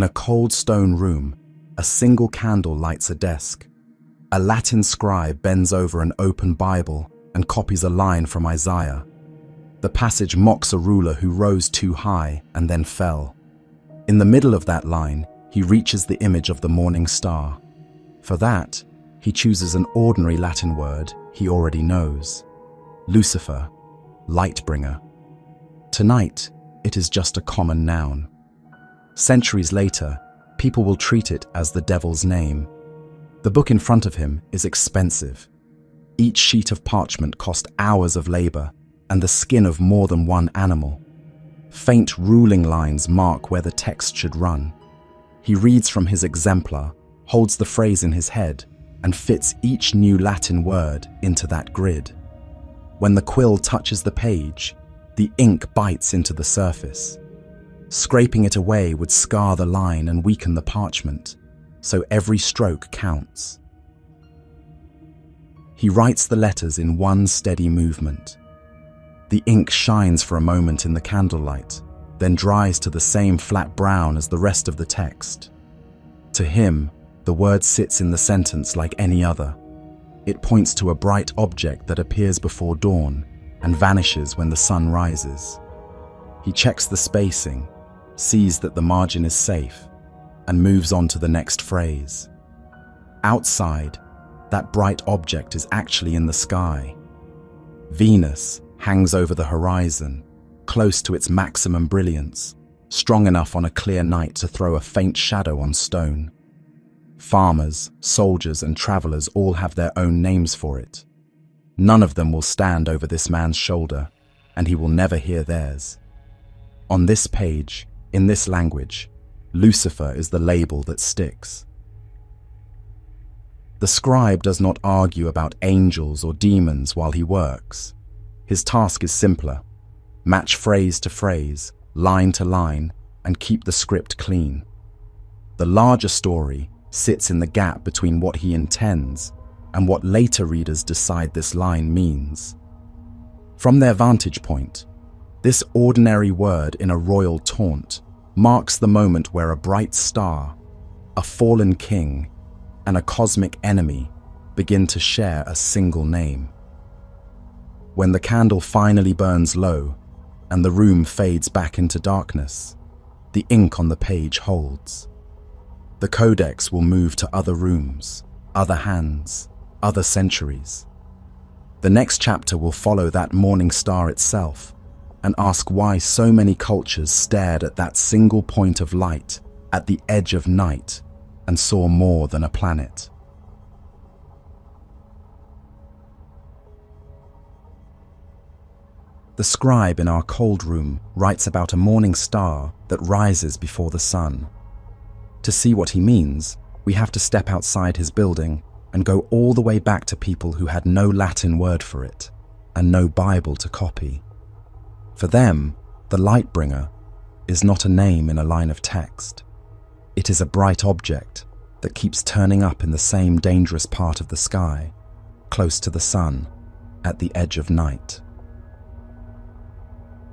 In a cold stone room, a single candle lights a desk. A Latin scribe bends over an open Bible and copies a line from Isaiah. The passage mocks a ruler who rose too high and then fell. In the middle of that line, he reaches the image of the morning star. For that, he chooses an ordinary Latin word he already knows: Lucifer, lightbringer. Tonight, it is just a common noun. Centuries later, people will treat it as the devil's name. The book in front of him is expensive. Each sheet of parchment cost hours of labor and the skin of more than one animal. Faint ruling lines mark where the text should run. He reads from his exemplar, holds the phrase in his head, and fits each new Latin word into that grid. When the quill touches the page, the ink bites into the surface. Scraping it away would scar the line and weaken the parchment, so every stroke counts. He writes the letters in one steady movement. The ink shines for a moment in the candlelight, then dries to the same flat brown as the rest of the text. To him, the word sits in the sentence like any other. It points to a bright object that appears before dawn and vanishes when the sun rises. He checks the spacing, sees that the margin is safe, and moves on to the next phrase. Outside, that bright object is actually in the sky. Venus hangs over the horizon, close to its maximum brilliance, strong enough on a clear night to throw a faint shadow on stone. Farmers, soldiers, and travelers all have their own names for it. None of them will stand over this man's shoulder, and he will never hear theirs. On this page, in this language, Lucifer is the label that sticks. The scribe does not argue about angels or demons while he works. His task is simpler: match phrase to phrase, line to line, and keep the script clean. The larger story sits in the gap between what he intends and what later readers decide this line means. From their vantage point, this ordinary word in a royal taunt marks the moment where a bright star, a fallen king, and a cosmic enemy begin to share a single name. When the candle finally burns low and the room fades back into darkness, the ink on the page holds. The codex will move to other rooms, other hands, other centuries. The next chapter will follow that morning star itself and ask why so many cultures stared at that single point of light at the edge of night and saw more than a planet. The scribe in our cold room writes about a morning star that rises before the sun. To see what he means, we have to step outside his building and go all the way back to people who had no Latin word for it and no Bible to copy. For them, the lightbringer is not a name in a line of text. It is a bright object that keeps turning up in the same dangerous part of the sky, close to the sun, at the edge of night.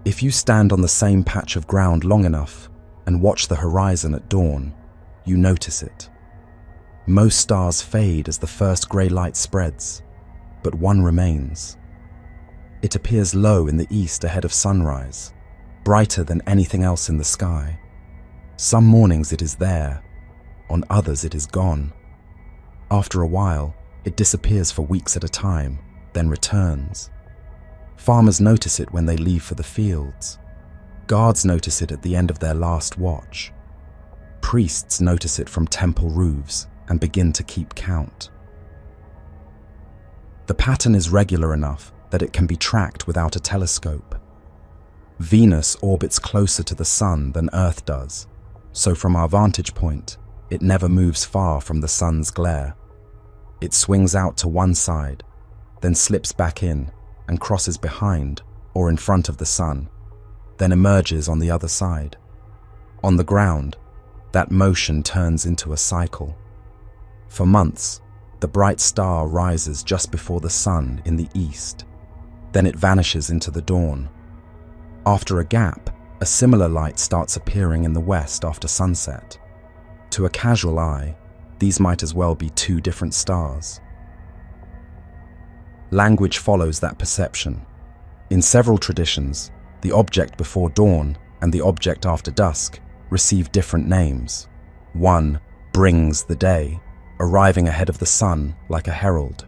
If you stand on the same patch of ground long enough and watch the horizon at dawn, you notice it. Most stars fade as the first grey light spreads, but one remains. It appears low in the east ahead of sunrise, brighter than anything else in the sky. Some mornings it is there, on others it is gone. After a while, it disappears for weeks at a time, then returns. Farmers notice it when they leave for the fields. Guards notice it at the end of their last watch. Priests notice it from temple roofs and begin to keep count. The pattern is regular enough that it can be tracked without a telescope. Venus orbits closer to the sun than Earth does, so from our vantage point, it never moves far from the sun's glare. It swings out to one side, then slips back in and crosses behind or in front of the sun, then emerges on the other side. On the ground, that motion turns into a cycle. For months, the bright star rises just before the sun in the east. Then it vanishes into the dawn. After a gap, a similar light starts appearing in the west after sunset. To a casual eye, these might as well be two different stars. Language follows that perception. In several traditions, the object before dawn and the object after dusk receive different names. One brings the day, arriving ahead of the sun like a herald.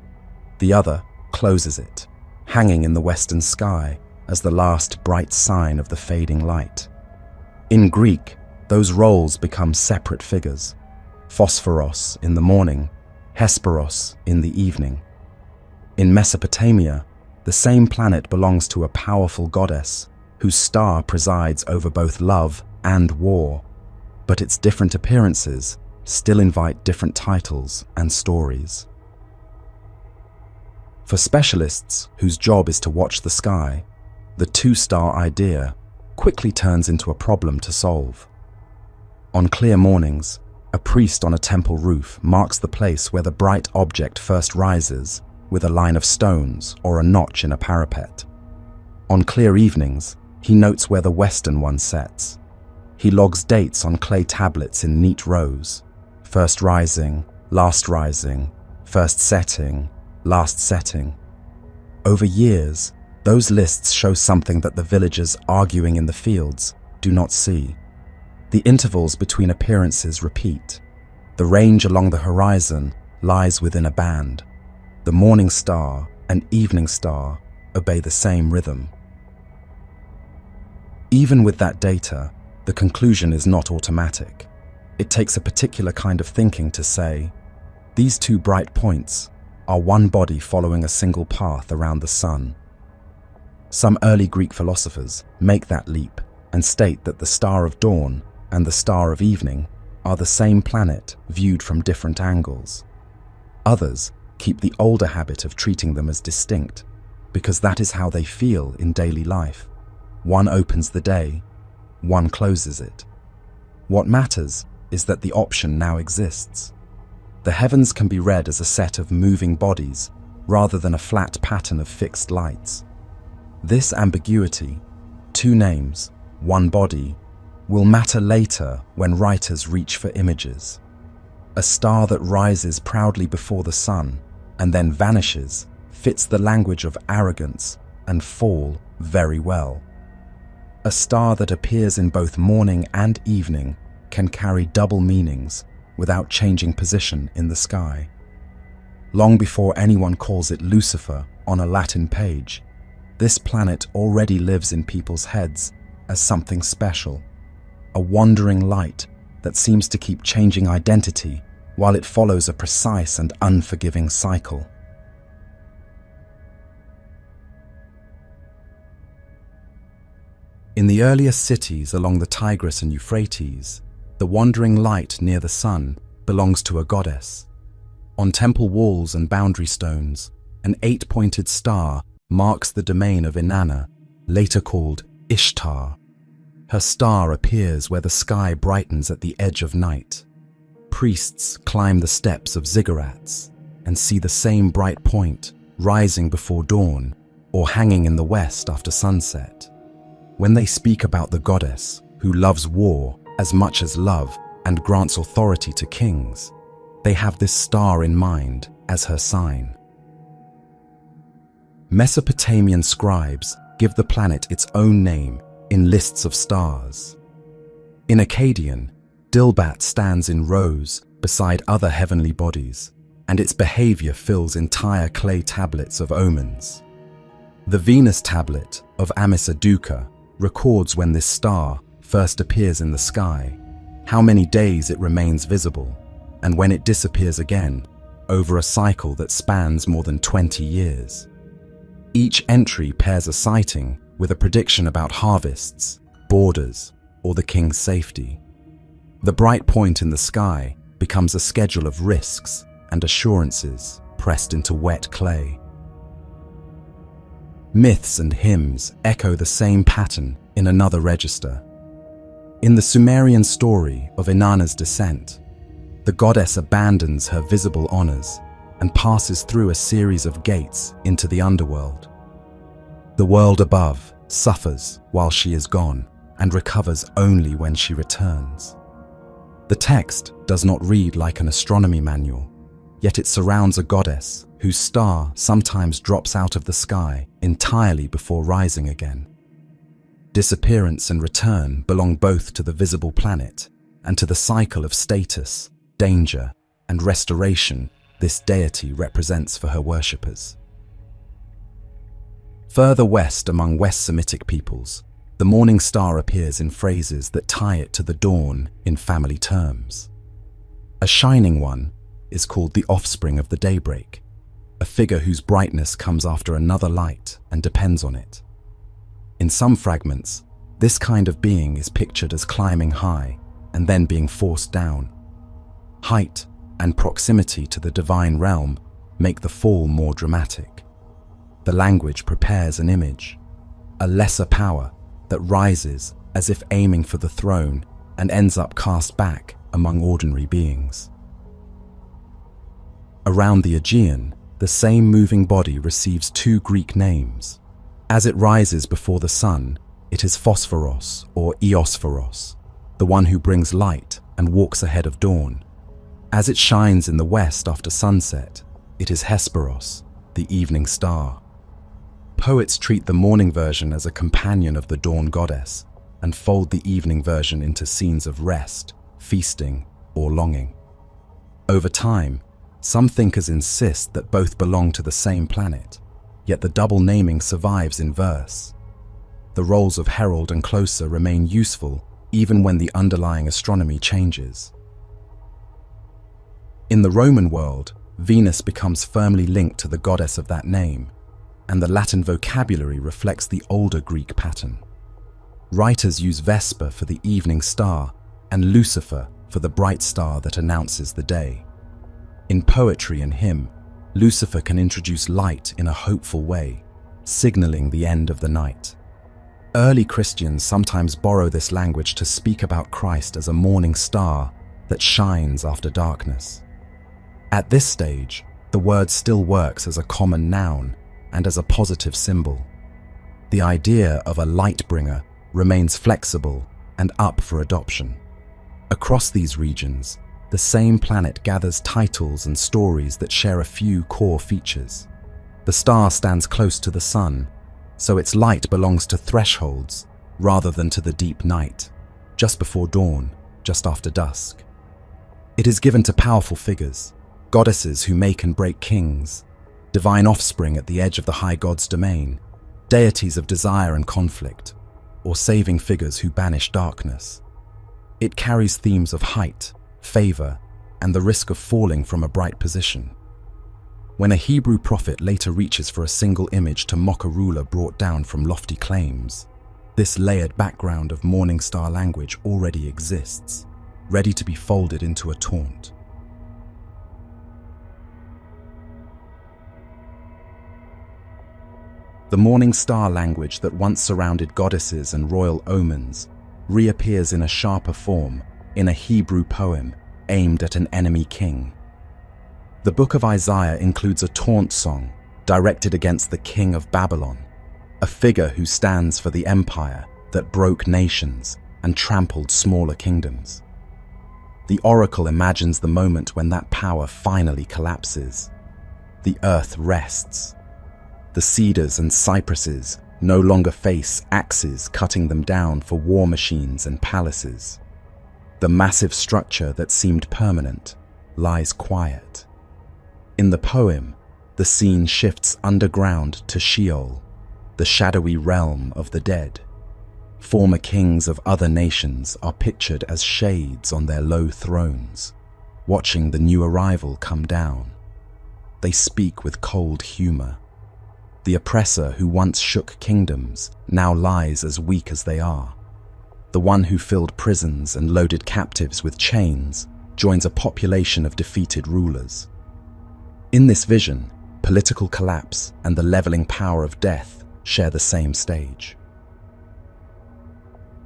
The other closes it, hanging in the western sky as the last bright sign of the fading light. In Greek, those roles become separate figures: Phosphoros in the morning, Hesperos in the evening. In Mesopotamia, the same planet belongs to a powerful goddess whose star presides over both love and war, but its different appearances still invite different titles and stories. For specialists whose job is to watch the sky, the two-star idea quickly turns into a problem to solve. On clear mornings, a priest on a temple roof marks the place where the bright object first rises with a line of stones or a notch in a parapet. On clear evenings, he notes where the western one sets. He logs dates on clay tablets in neat rows: first rising, first setting, last setting. Over years, those lists show something that the villagers arguing in the fields do not see. The intervals between appearances repeat. The range along the horizon lies within a band. The morning star and evening star obey the same rhythm. Even with that data, the conclusion is not automatic. It takes a particular kind of thinking to say, these two bright points are one body following a single path around the sun. Some early Greek philosophers make that leap and state that the star of dawn and the star of evening are the same planet viewed from different angles. Others keep the older habit of treating them as distinct, because that is how they feel in daily life. One opens the day, one closes it. What matters is that the option now exists. The heavens can be read as a set of moving bodies rather than a flat pattern of fixed lights. This ambiguity, two names, one body, will matter later when writers reach for images. A star that rises proudly before the sun and then vanishes fits the language of arrogance and fall very well. A star that appears in both morning and evening can carry double meanings without changing position in the sky. Long before anyone calls it Lucifer on a Latin page, this planet already lives in people's heads as something special, a wandering light that seems to keep changing identity while it follows a precise and unforgiving cycle. In the earliest cities along the Tigris and Euphrates, the wandering light near the sun belongs to a goddess. On temple walls and boundary stones, an 8-pointed star marks the domain of Inanna, later called Ishtar. Her star appears where the sky brightens at the edge of night. Priests climb the steps of ziggurats and see the same bright point rising before dawn or hanging in the west after sunset. When they speak about the goddess who loves war as much as love and grants authority to kings, they have this star in mind as her sign. Mesopotamian scribes give the planet its own name in lists of stars. In Akkadian, Dilbat stands in rows beside other heavenly bodies, and its behavior fills entire clay tablets of omens. The Venus tablet of Amisaduqa records when this star first appears in the sky, how many days it remains visible, and when it disappears again, over a cycle that spans more than 20 years. Each entry pairs a sighting with a prediction about harvests, borders, or the king's safety. The bright point in the sky becomes a schedule of risks and assurances pressed into wet clay. Myths and hymns echo the same pattern in another register. In the Sumerian story of Inanna's descent, the goddess abandons her visible honors and passes through a series of gates into the underworld. The world above suffers while she is gone and recovers only when she returns. The text does not read like an astronomy manual, yet it surrounds a goddess whose star sometimes drops out of the sky entirely before rising again. Disappearance and return belong both to the visible planet and to the cycle of status, danger, and restoration this deity represents for her worshippers. Further west among West Semitic peoples, the morning star appears in phrases that tie it to the dawn in family terms. A shining one is called the offspring of the daybreak, a figure whose brightness comes after another light and depends on it. In some fragments, this kind of being is pictured as climbing high and then being forced down. Height and proximity to the divine realm make the fall more dramatic. The language prepares an image, a lesser power that rises as if aiming for the throne and ends up cast back among ordinary beings. Around the Aegean, the same moving body receives two Greek names. As it rises before the sun, it is Phosphoros or Eosphoros, the one who brings light and walks ahead of dawn. As it shines in the west after sunset, it is Hesperos, the evening star. Poets treat the morning version as a companion of the dawn goddess and fold the evening version into scenes of rest, feasting, or longing. Over time, some thinkers insist that both belong to the same planet, yet the double naming survives in verse. The roles of herald and closer remain useful even when the underlying astronomy changes. In the Roman world, Venus becomes firmly linked to the goddess of that name, and the Latin vocabulary reflects the older Greek pattern. Writers use Vesper for the evening star and Lucifer for the bright star that announces the day. In poetry and hymn, Lucifer can introduce light in a hopeful way, signaling the end of the night. Early Christians sometimes borrow this language to speak about Christ as a morning star that shines after darkness. At this stage, the word still works as a common noun and as a positive symbol. The idea of a lightbringer remains flexible and up for adoption. Across these regions, the same planet gathers titles and stories that share a few core features. The star stands close to the sun, so its light belongs to thresholds rather than to the deep night, just before dawn, just after dusk. It is given to powerful figures, goddesses who make and break kings, divine offspring at the edge of the high god's domain, deities of desire and conflict, or saving figures who banish darkness. It carries themes of height, favor, and the risk of falling from a bright position. When a Hebrew prophet later reaches for a single image to mock a ruler brought down from lofty claims, this layered background of morning star language already exists, ready to be folded into a taunt. The morning star language that once surrounded goddesses and royal omens reappears in a sharper form in a Hebrew poem aimed at an enemy king. The book of Isaiah includes a taunt song directed against the king of Babylon, a figure who stands for the empire that broke nations and trampled smaller kingdoms. The oracle imagines the moment when that power finally collapses. The earth rests. The cedars and cypresses no longer face axes cutting them down for war machines and palaces. The massive structure that seemed permanent lies quiet. In the poem, the scene shifts underground to Sheol, the shadowy realm of the dead. Former kings of other nations are pictured as shades on their low thrones, watching the new arrival come down. They speak with cold humor. The oppressor who once shook kingdoms now lies as weak as they are. The one who filled prisons and loaded captives with chains joins a population of defeated rulers. In this vision, political collapse and the leveling power of death share the same stage.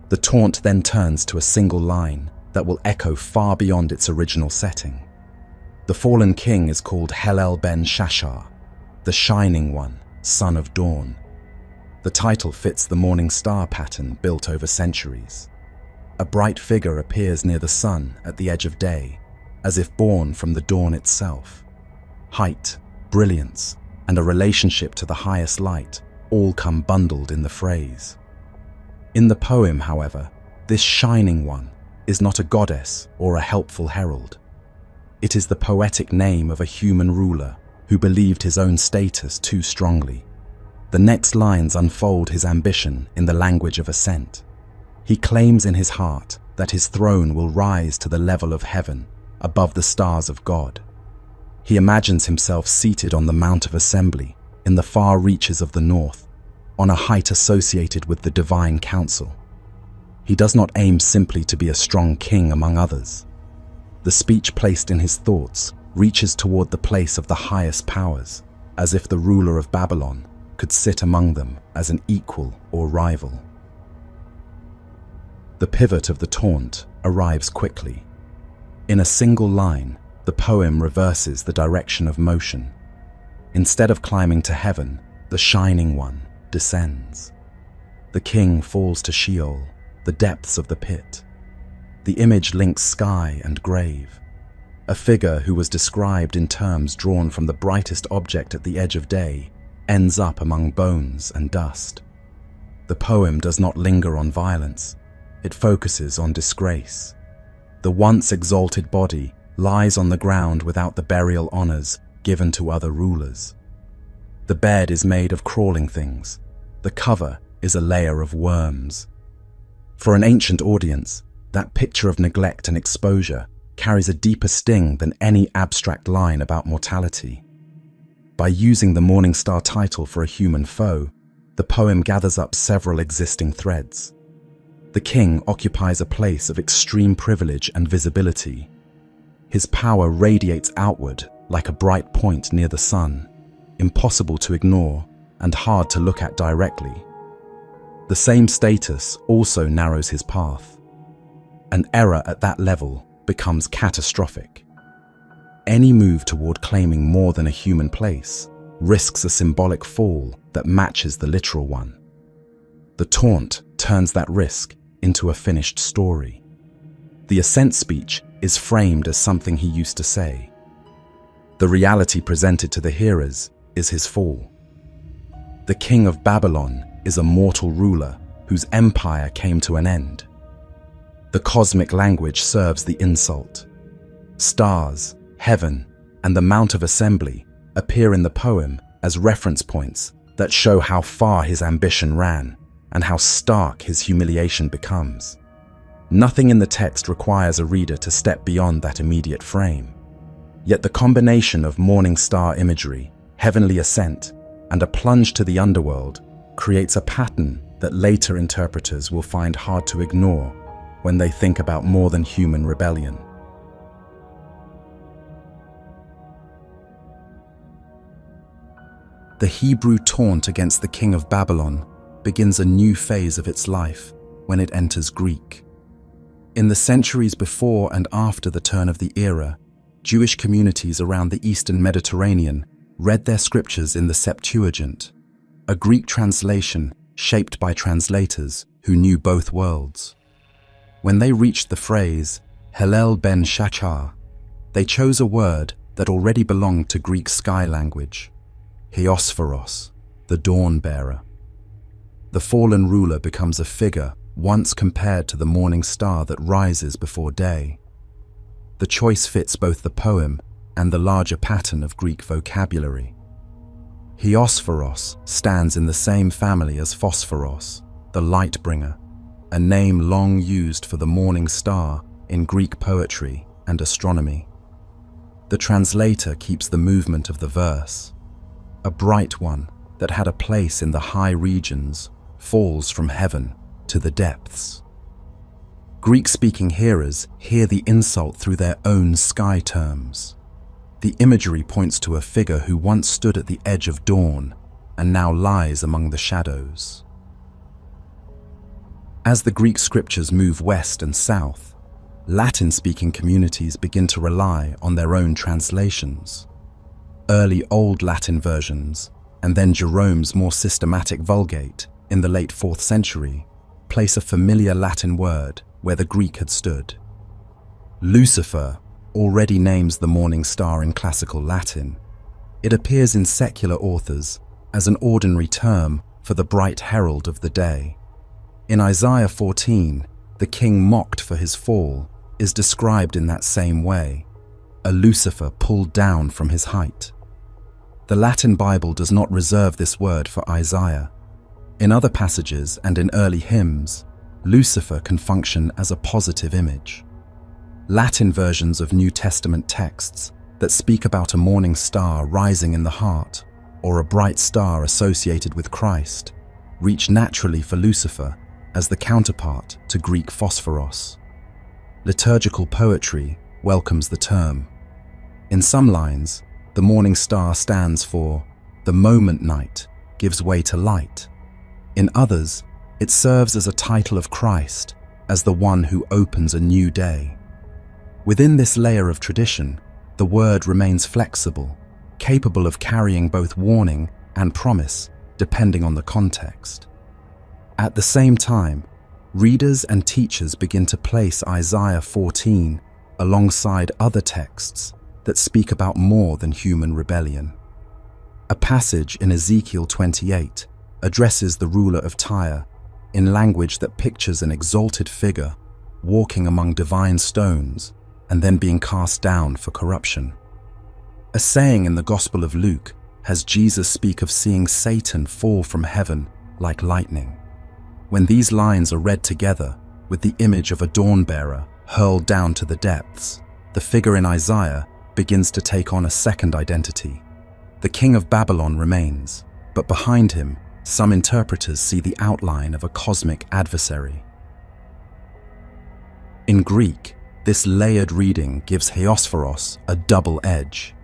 The taunt then turns to a single line that will echo far beyond its original setting. The fallen king is called Helel ben Shashar, the Shining One, Son of Dawn. The title fits the morning star pattern built over centuries. A bright figure appears near the sun at the edge of day, as if born from the dawn itself. Height, brilliance, and a relationship to the highest light all come bundled in the phrase. In the poem, however, this shining one is not a goddess or a helpful herald. It is the poetic name of a human ruler who believed his own status too strongly. The next lines unfold his ambition in the language of ascent. He claims in his heart that his throne will rise to the level of heaven, above the stars of God. He imagines himself seated on the Mount of Assembly in the far reaches of the north, on a height associated with the divine council. He does not aim simply to be a strong king among others. The speech placed in his thoughts reaches toward the place of the highest powers, as if the ruler of Babylon could sit among them as an equal or rival. The pivot of the taunt arrives quickly. In a single line, the poem reverses the direction of motion. Instead of climbing to heaven, the shining one descends. The king falls to Sheol, the depths of the pit. The image links sky and grave. A figure who was described in terms drawn from the brightest object at the edge of day ends up among bones and dust. The poem does not linger on violence. It focuses on disgrace. The once exalted body lies on the ground without the burial honors given to other rulers. The bed is made of crawling things. The cover is a layer of worms. For an ancient audience, that picture of neglect and exposure carries a deeper sting than any abstract line about mortality. By using the morning star title for a human foe, the poem gathers up several existing threads. The king occupies a place of extreme privilege and visibility. His power radiates outward like a bright point near the sun, impossible to ignore and hard to look at directly. The same status also narrows his path. An error at that level becomes catastrophic. Any move toward claiming more than a human place risks a symbolic fall that matches the literal one. The taunt turns that risk into a finished story. The ascent speech is framed as something he used to say. The reality presented to the hearers is his fall. The king of Babylon is a mortal ruler whose empire came to an end. The cosmic language serves the insult. Stars, heaven, and the Mount of Assembly appear in the poem as reference points that show how far his ambition ran and how stark his humiliation becomes. Nothing in the text requires a reader to step beyond that immediate frame. Yet the combination of morning star imagery, heavenly ascent, and a plunge to the underworld creates a pattern that later interpreters will find hard to ignore when they think about more than human rebellion. The Hebrew taunt against the king of Babylon begins a new phase of its life when it enters Greek. In the centuries before and after the turn of the era, Jewish communities around the Eastern Mediterranean read their scriptures in the Septuagint, a Greek translation shaped by translators who knew both worlds. When they reached the phrase, Hallel ben Shachar, they chose a word that already belonged to Greek sky language, Heosphoros, the dawn-bearer. The fallen ruler becomes a figure once compared to the morning star that rises before day. The choice fits both the poem and the larger pattern of Greek vocabulary. Heosphoros stands in the same family as Phosphoros, the lightbringer, a name long used for the morning star in Greek poetry and astronomy. The translator keeps the movement of the verse. A bright one that had a place in the high regions falls from heaven to the depths. Greek-speaking hearers hear the insult through their own sky terms. The imagery points to a figure who once stood at the edge of dawn and now lies among the shadows. As the Greek scriptures move west and south, Latin-speaking communities begin to rely on their own translations. Early Old Latin versions, and then Jerome's more systematic Vulgate in the late 4th century, place a familiar Latin word where the Greek had stood. Lucifer already names the morning star in classical Latin. It appears in secular authors as an ordinary term for the bright herald of the day. In Isaiah 14, the king mocked for his fall is described in that same way, a Lucifer pulled down from his height. The Latin Bible does not reserve this word for Isaiah. In other passages and in early hymns, Lucifer can function as a positive image. Latin versions of New Testament texts that speak about a morning star rising in the heart or a bright star associated with Christ reach naturally for Lucifer as the counterpart to Greek phosphoros. Liturgical poetry welcomes the term. In some lines, the morning star stands for the moment night gives way to light. In others, it serves as a title of Christ as the one who opens a new day. Within this layer of tradition, the word remains flexible, capable of carrying both warning and promise, depending on the context. At the same time, readers and teachers begin to place Isaiah 14 alongside other texts that speak about more than human rebellion. A passage in Ezekiel 28 addresses the ruler of Tyre in language that pictures an exalted figure walking among divine stones and then being cast down for corruption. A saying in the Gospel of Luke has Jesus speak of seeing Satan fall from heaven like lightning. When these lines are read together with the image of a dawn-bearer hurled down to the depths, the figure in Isaiah begins to take on a second identity. The king of Babylon remains, but behind him, some interpreters see the outline of a cosmic adversary. In Greek, this layered reading gives Heosphoros a double edge.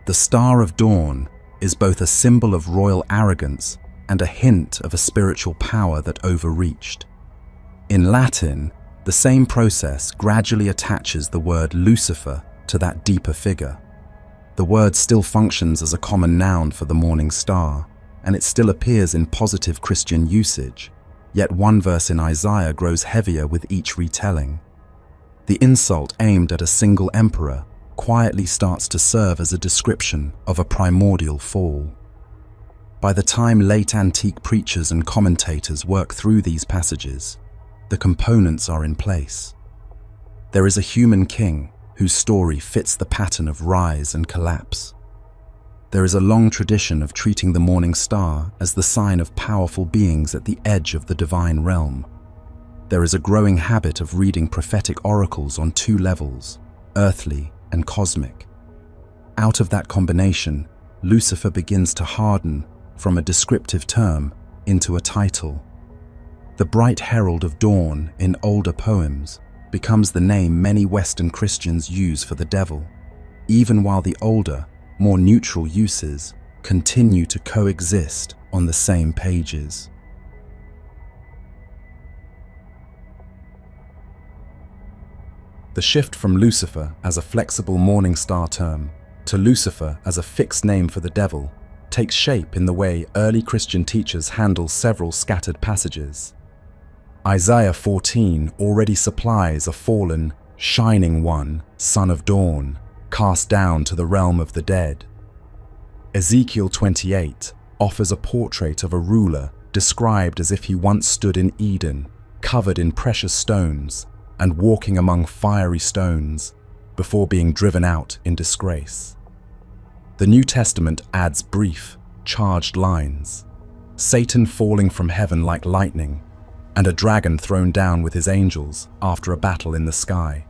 The Star of Dawn is both a symbol of royal arrogance and a hint of a spiritual power that overreached. In Latin, the same process gradually attaches the word Lucifer to that deeper figure. The word still functions as a common noun for the morning star, and it still appears in positive Christian usage, yet one verse in Isaiah grows heavier with each retelling. The insult aimed at a single emperor quietly starts to serve as a description of a primordial fall. By the time late antique preachers and commentators work through these passages, the components are in place. There is a human king whose story fits the pattern of rise and collapse. There is a long tradition of treating the morning star as the sign of powerful beings at the edge of the divine realm. There is a growing habit of reading prophetic oracles on two levels, earthly and cosmic. Out of that combination, Lucifer begins to harden from a descriptive term into a title. The bright herald of dawn in older poems becomes the name many Western Christians use for the devil, even while the older, more neutral uses continue to coexist on the same pages. The shift from Lucifer as a flexible morning star term to Lucifer as a fixed name for the devil takes shape in the way early Christian teachers handle several scattered passages. Isaiah 14 already supplies a fallen, shining one, son of dawn, cast down to the realm of the dead. Ezekiel 28 offers a portrait of a ruler described as if he once stood in Eden, covered in precious stones, and walking among fiery stones before being driven out in disgrace. The New Testament adds brief, charged lines, Satan falling from heaven like lightning, and a dragon thrown down with his angels after a battle in the sky.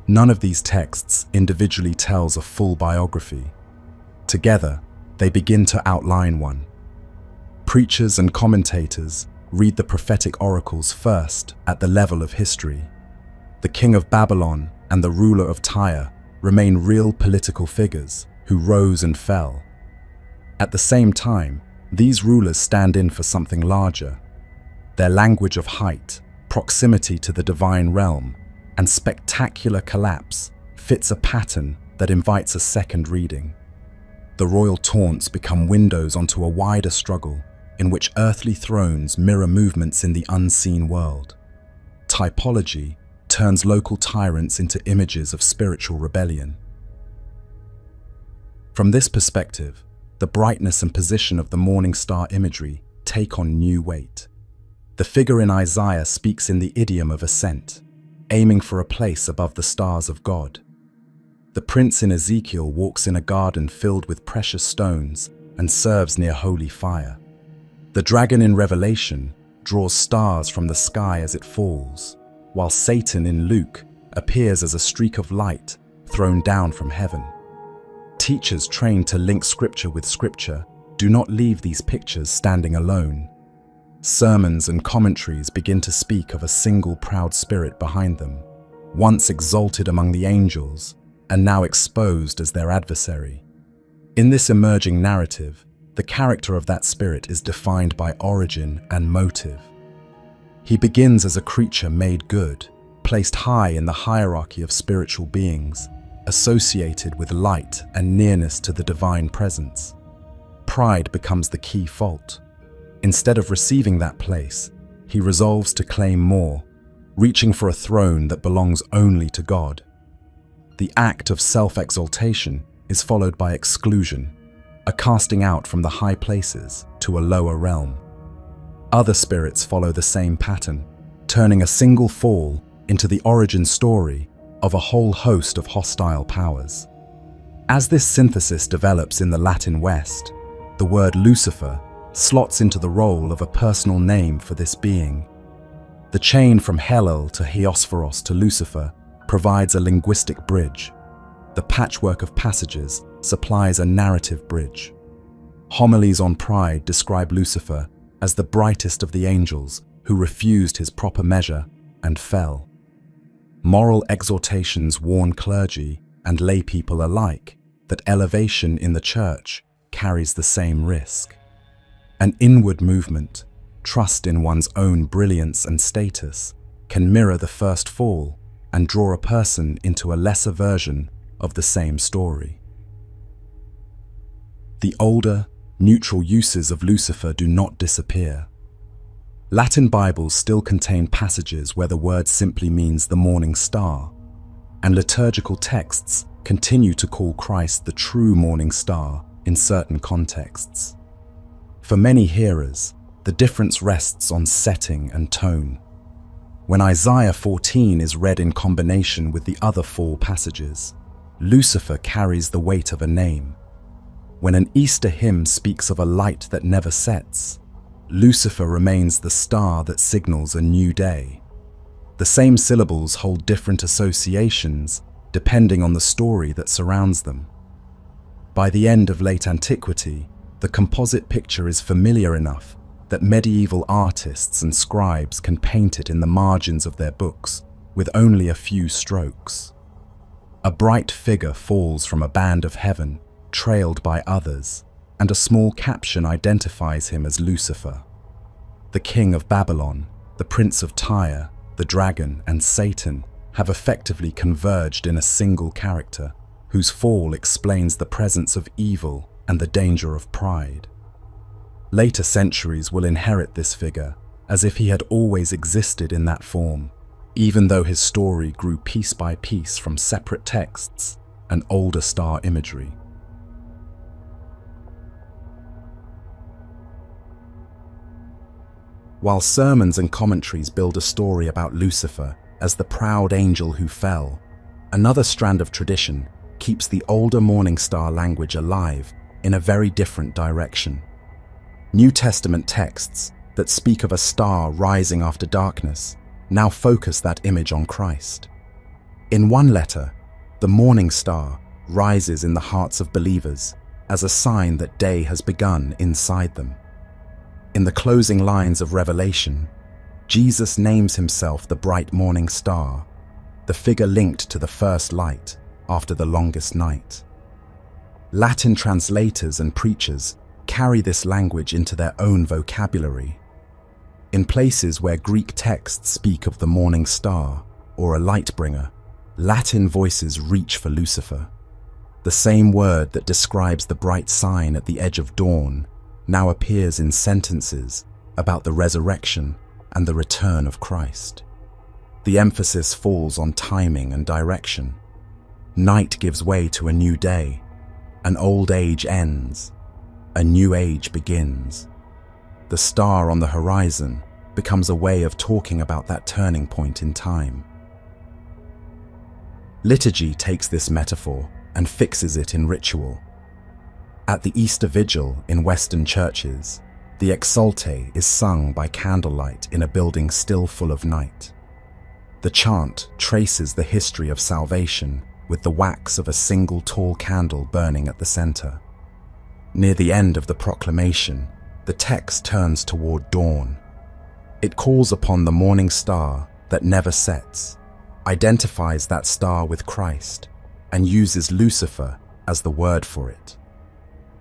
None of these texts individually tells a full biography. Together, they begin to outline one. Preachers and commentators read the prophetic oracles first at the level of history. The king of Babylon and the ruler of Tyre remain real political figures who rose and fell. At the same time, these rulers stand in for something larger. Their language of height, proximity to the divine realm, and spectacular collapse fits a pattern that invites a second reading. The royal taunts become windows onto a wider struggle in which earthly thrones mirror movements in the unseen world. typology turns local tyrants into images of spiritual rebellion. From this perspective, the brightness and position of the morning star imagery take on new weight. The figure in Isaiah speaks in the idiom of ascent, aiming for a place above the stars of God. The prince in Ezekiel walks in a garden filled with precious stones and serves near holy fire. The dragon in Revelation draws stars from the sky as it falls, while Satan in Luke appears as a streak of light thrown down from heaven. Teachers trained to link scripture with scripture do not leave these pictures standing alone. Sermons and commentaries begin to speak of a single proud spirit behind them, once exalted among the angels and now exposed as their adversary. In this emerging narrative, the character of that spirit is defined by origin and motive. He begins as a creature made good, placed high in the hierarchy of spiritual beings, associated with light and nearness to the divine presence. Pride becomes the key fault. Instead of receiving that place, he resolves to claim more, reaching for a throne that belongs only to God. The act of self-exaltation is followed by exclusion, a casting out from the high places to a lower realm. Other spirits follow the same pattern, turning a single fall into the origin story of a whole host of hostile powers. As this synthesis develops in the Latin West, the word Lucifer slots into the role of a personal name for this being. The chain from Hellel to Heosphoros to Lucifer provides a linguistic bridge. The patchwork of passages supplies a narrative bridge. Homilies on pride describe Lucifer as the brightest of the angels who refused his proper measure and fell. Moral exhortations warn clergy and laypeople alike that elevation in the church carries the same risk. An inward movement, trust in one's own brilliance and status, can mirror the first fall and draw a person into a lesser version of the same story. The older, neutral uses of Lucifer do not disappear. Latin Bibles still contain passages where the word simply means the morning star, and liturgical texts continue to call Christ the true morning star in certain contexts. For many hearers, the difference rests on setting and tone. When Isaiah 14 is read in combination with the other four passages, Lucifer carries the weight of a name. When an Easter hymn speaks of a light that never sets, Lucifer remains the star that signals a new day. The same syllables hold different associations depending on the story that surrounds them. By the end of late antiquity, the composite picture is familiar enough that medieval artists and scribes can paint it in the margins of their books with only a few strokes. A bright figure falls from a band of heaven, trailed by others, and a small caption identifies him as Lucifer. The king of Babylon, the prince of Tyre, the dragon, and Satan have effectively converged in a single character, whose fall explains the presence of evil and the danger of pride. Later centuries will inherit this figure as if he had always existed in that form, even though his story grew piece by piece from separate texts and older star imagery. While sermons and commentaries build a story about Lucifer as the proud angel who fell, another strand of tradition keeps the older morning star language alive in a very different direction. New Testament texts that speak of a star rising after darkness now focus that image on Christ. In one letter, the morning star rises in the hearts of believers as a sign that day has begun inside them. In the closing lines of Revelation, Jesus names himself the bright morning star, the figure linked to the first light after the longest night. Latin translators and preachers carry this language into their own vocabulary. In places where Greek texts speak of the morning star or a lightbringer, Latin voices reach for Lucifer. The same word that describes the bright sign at the edge of dawn now appears in sentences about the resurrection and the return of Christ. The emphasis falls on timing and direction. Night gives way to a new day. An old age ends. A new age begins. The star on the horizon becomes a way of talking about that turning point in time. Liturgy takes this metaphor and fixes it in ritual. At the Easter Vigil in Western churches, the Exulte is sung by candlelight in a building still full of night. The chant traces the history of salvation with the wax of a single tall candle burning at the center. Near the end of the proclamation, the text turns toward dawn. It calls upon the morning star that never sets, identifies that star with Christ, and uses Lucifer as the word for it.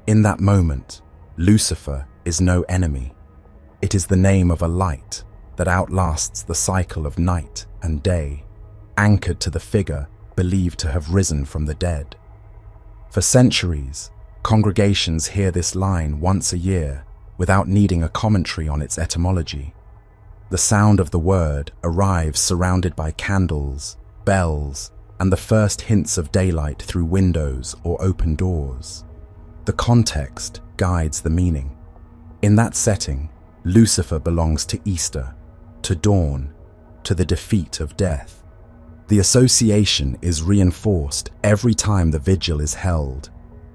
In that moment, Lucifer is no enemy. It is the name of a light that outlasts the cycle of night and day, anchored to the figure believed to have risen from the dead. For centuries, congregations hear this line once a year without needing a commentary on its etymology. The sound of the word arrives surrounded by candles, bells, and the first hints of daylight through windows or open doors. The context guides the meaning. In that setting, Lucifer belongs to Easter, to dawn, to the defeat of death. The association is reinforced every time the vigil is held,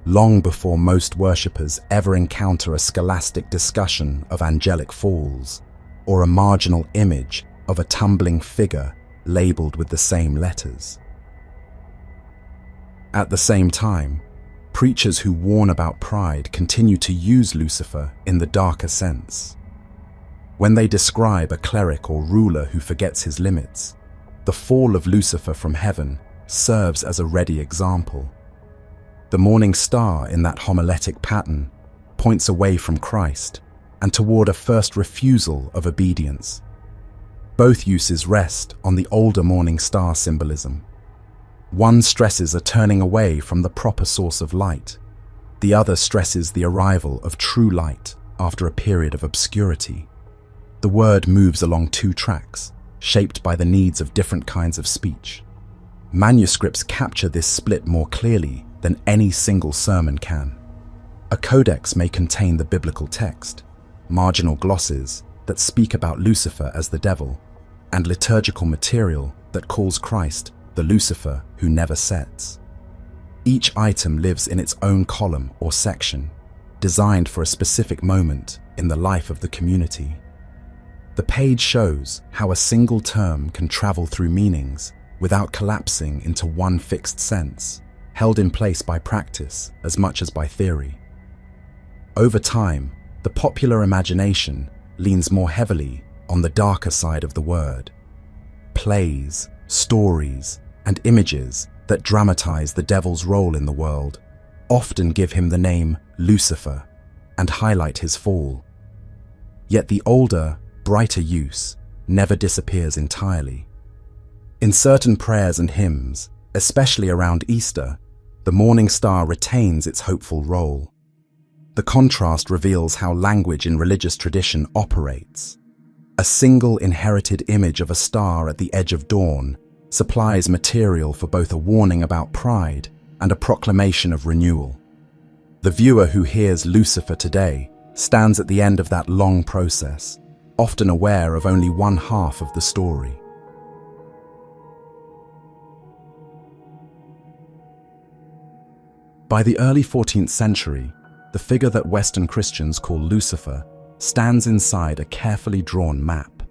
long before most worshippers ever encounter a scholastic discussion of angelic falls or a marginal image of a tumbling figure labeled with the same letters. At the same time, preachers who warn about pride continue to use Lucifer in the darker sense. When they describe a cleric or ruler who forgets his limits, the fall of Lucifer from heaven serves as a ready example. The morning star in that homiletic pattern points away from Christ and toward a first refusal of obedience. Both uses rest on the older morning star symbolism. One stresses a turning away from the proper source of light. The other stresses the arrival of true light after a period of obscurity. The word moves along two tracks, shaped by the needs of different kinds of speech. Manuscripts capture this split more clearly than any single sermon can. A codex may contain the biblical text, marginal glosses that speak about Lucifer as the devil, and liturgical material that calls Christ the Lucifer who never sets. Each item lives in its own column or section, designed for a specific moment in the life of the community. The page shows how a single term can travel through meanings without collapsing into one fixed sense, held in place by practice as much as by theory. Over time, the popular imagination leans more heavily on the darker side of the word. Plays, stories, and images that dramatize the devil's role in the world often give him the name Lucifer and highlight his fall. Yet the older, brighter use never disappears entirely. In certain prayers and hymns, especially around Easter, the morning star retains its hopeful role. The contrast reveals how language in religious tradition operates. A single inherited image of a star at the edge of dawn supplies material for both a warning about pride and a proclamation of renewal. The viewer who hears Lucifer today stands at the end of that long process, often aware of only one half of the story. By the early 14th century, the figure that Western Christians call Lucifer stands inside a carefully drawn map.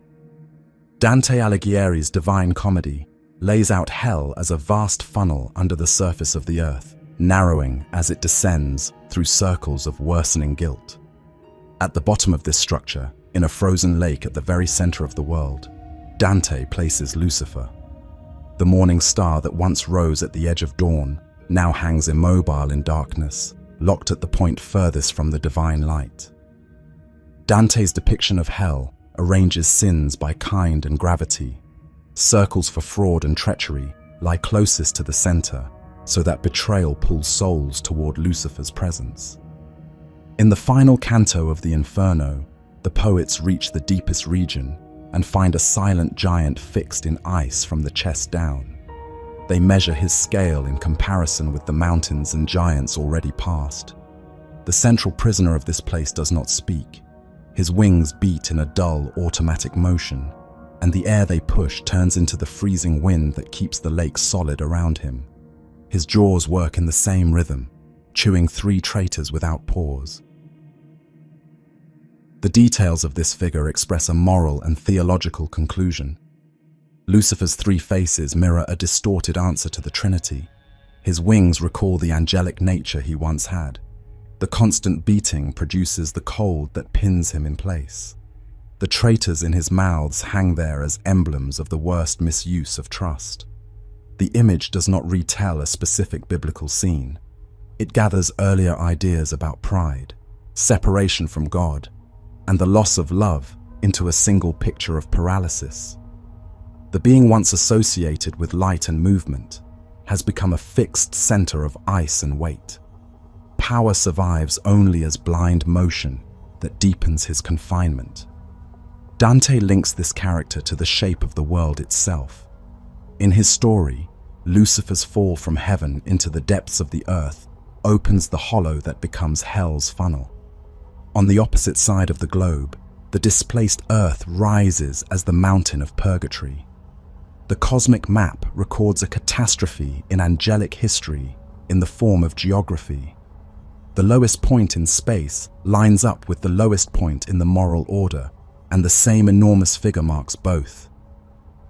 Dante Alighieri's Divine Comedy lays out hell as a vast funnel under the surface of the earth, narrowing as it descends through circles of worsening guilt. At the bottom of this structure, in a frozen lake at the very center of the world, Dante places Lucifer. The morning star that once rose at the edge of dawn now hangs immobile in darkness, locked at the point furthest from the divine light. Dante's depiction of hell arranges sins by kind and gravity. Circles for fraud and treachery lie closest to the center, so that betrayal pulls souls toward Lucifer's presence. In the final canto of the Inferno, the poets reach the deepest region and find a silent giant fixed in ice from the chest down. They measure his scale in comparison with the mountains and giants already past. The central prisoner of this place does not speak. His wings beat in a dull, automatic motion, and the air they push turns into the freezing wind that keeps the lake solid around him. His jaws work in the same rhythm, chewing 3 traitors without pause. The details of this figure express a moral and theological conclusion. Lucifer's 3 faces mirror a distorted answer to the Trinity. His wings recall the angelic nature he once had. The constant beating produces the cold that pins him in place. The traitors in his mouths hang there as emblems of the worst misuse of trust. The image does not retell a specific biblical scene. It gathers earlier ideas about pride, separation from God, and the loss of love into a single picture of paralysis. The being once associated with light and movement has become a fixed center of ice and weight. Power survives only as blind motion that deepens his confinement. Dante links this character to the shape of the world itself. In his story, Lucifer's fall from heaven into the depths of the earth opens the hollow that becomes hell's funnel. On the opposite side of the globe, the displaced earth rises as the mountain of purgatory. The cosmic map records a catastrophe in angelic history in the form of geography. The lowest point in space lines up with the lowest point in the moral order, and the same enormous figure marks both.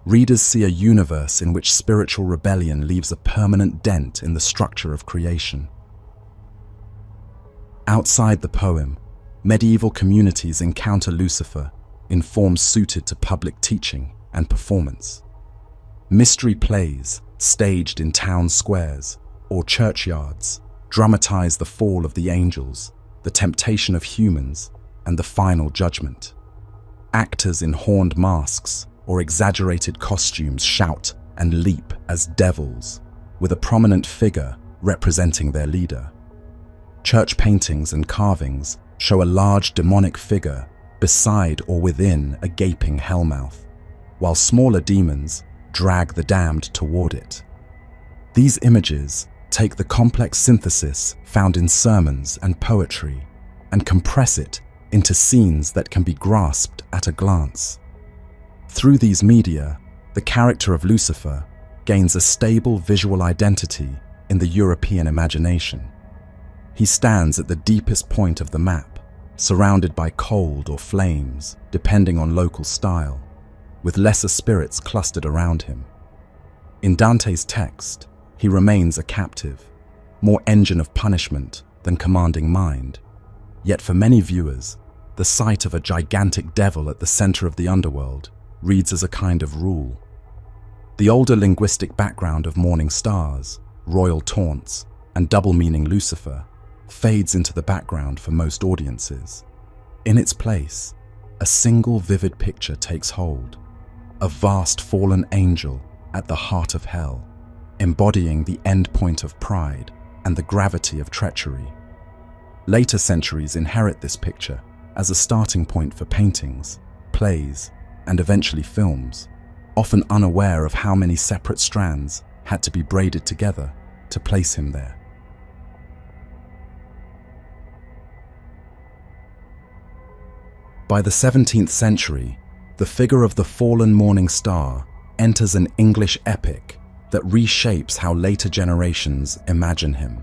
Readers see a universe in which spiritual rebellion leaves a permanent dent in the structure of creation. Outside the poem, medieval communities encounter Lucifer in forms suited to public teaching and performance. Mystery plays, staged in town squares or churchyards, dramatize the fall of the angels, the temptation of humans, and the final judgment. Actors in horned masks or exaggerated costumes shout and leap as devils, with a prominent figure representing their leader. Church paintings and carvings show a large demonic figure beside or within a gaping hellmouth, while smaller demons drag the damned toward it. These images take the complex synthesis found in sermons and poetry and compress it into scenes that can be grasped at a glance. Through these media, the character of Lucifer gains a stable visual identity in the European imagination. He stands at the deepest point of the map, surrounded by cold or flames, depending on local style, with lesser spirits clustered around him. In Dante's text, he remains a captive, more engine of punishment than commanding mind. Yet for many viewers, the sight of a gigantic devil at the center of the underworld reads as a kind of rule. The older linguistic background of morning stars, royal taunts, and double-meaning Lucifer fades into the background for most audiences. In its place, a single vivid picture takes hold: a vast fallen angel at the heart of hell, embodying the end point of pride and the gravity of treachery. Later centuries inherit this picture as a starting point for paintings, plays, and eventually films, often unaware of how many separate strands had to be braided together to place him there. By the 17th century, the figure of the fallen morning star enters an English epic that reshapes how later generations imagine him.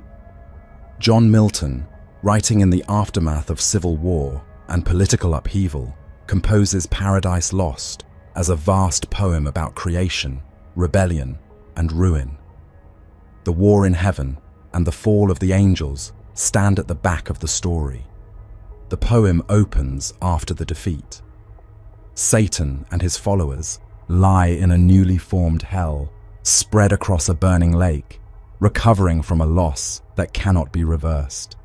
John Milton, writing in the aftermath of civil war and political upheaval, composes Paradise Lost as a vast poem about creation, rebellion, and ruin. The war in heaven and the fall of the angels stand at the back of the story. The poem opens after the defeat. Satan and his followers lie in a newly formed hell, spread across a burning lake, recovering from a loss that cannot be reversed.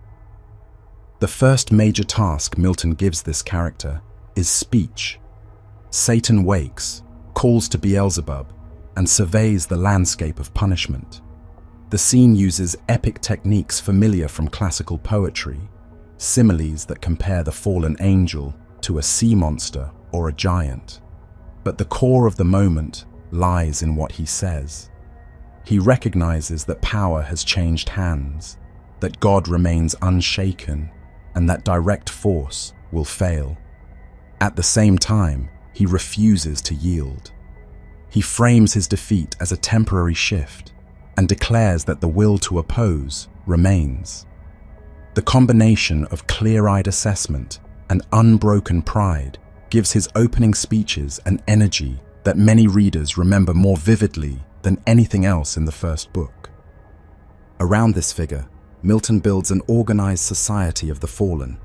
The first major task Milton gives this character is speech. Satan wakes, calls to Beelzebub, and surveys the landscape of punishment. The scene uses epic techniques familiar from classical poetry, similes that compare the fallen angel to a sea monster or a giant. But the core of the moment lies in what he says. He recognizes that power has changed hands, that God remains unshaken, and that direct force will fail. At the same time, he refuses to yield. He frames his defeat as a temporary shift and declares that the will to oppose remains. The combination of clear-eyed assessment and unbroken pride gives his opening speeches an energy that many readers remember more vividly than anything else in the first book. Around this figure, Milton builds an organized society of the fallen.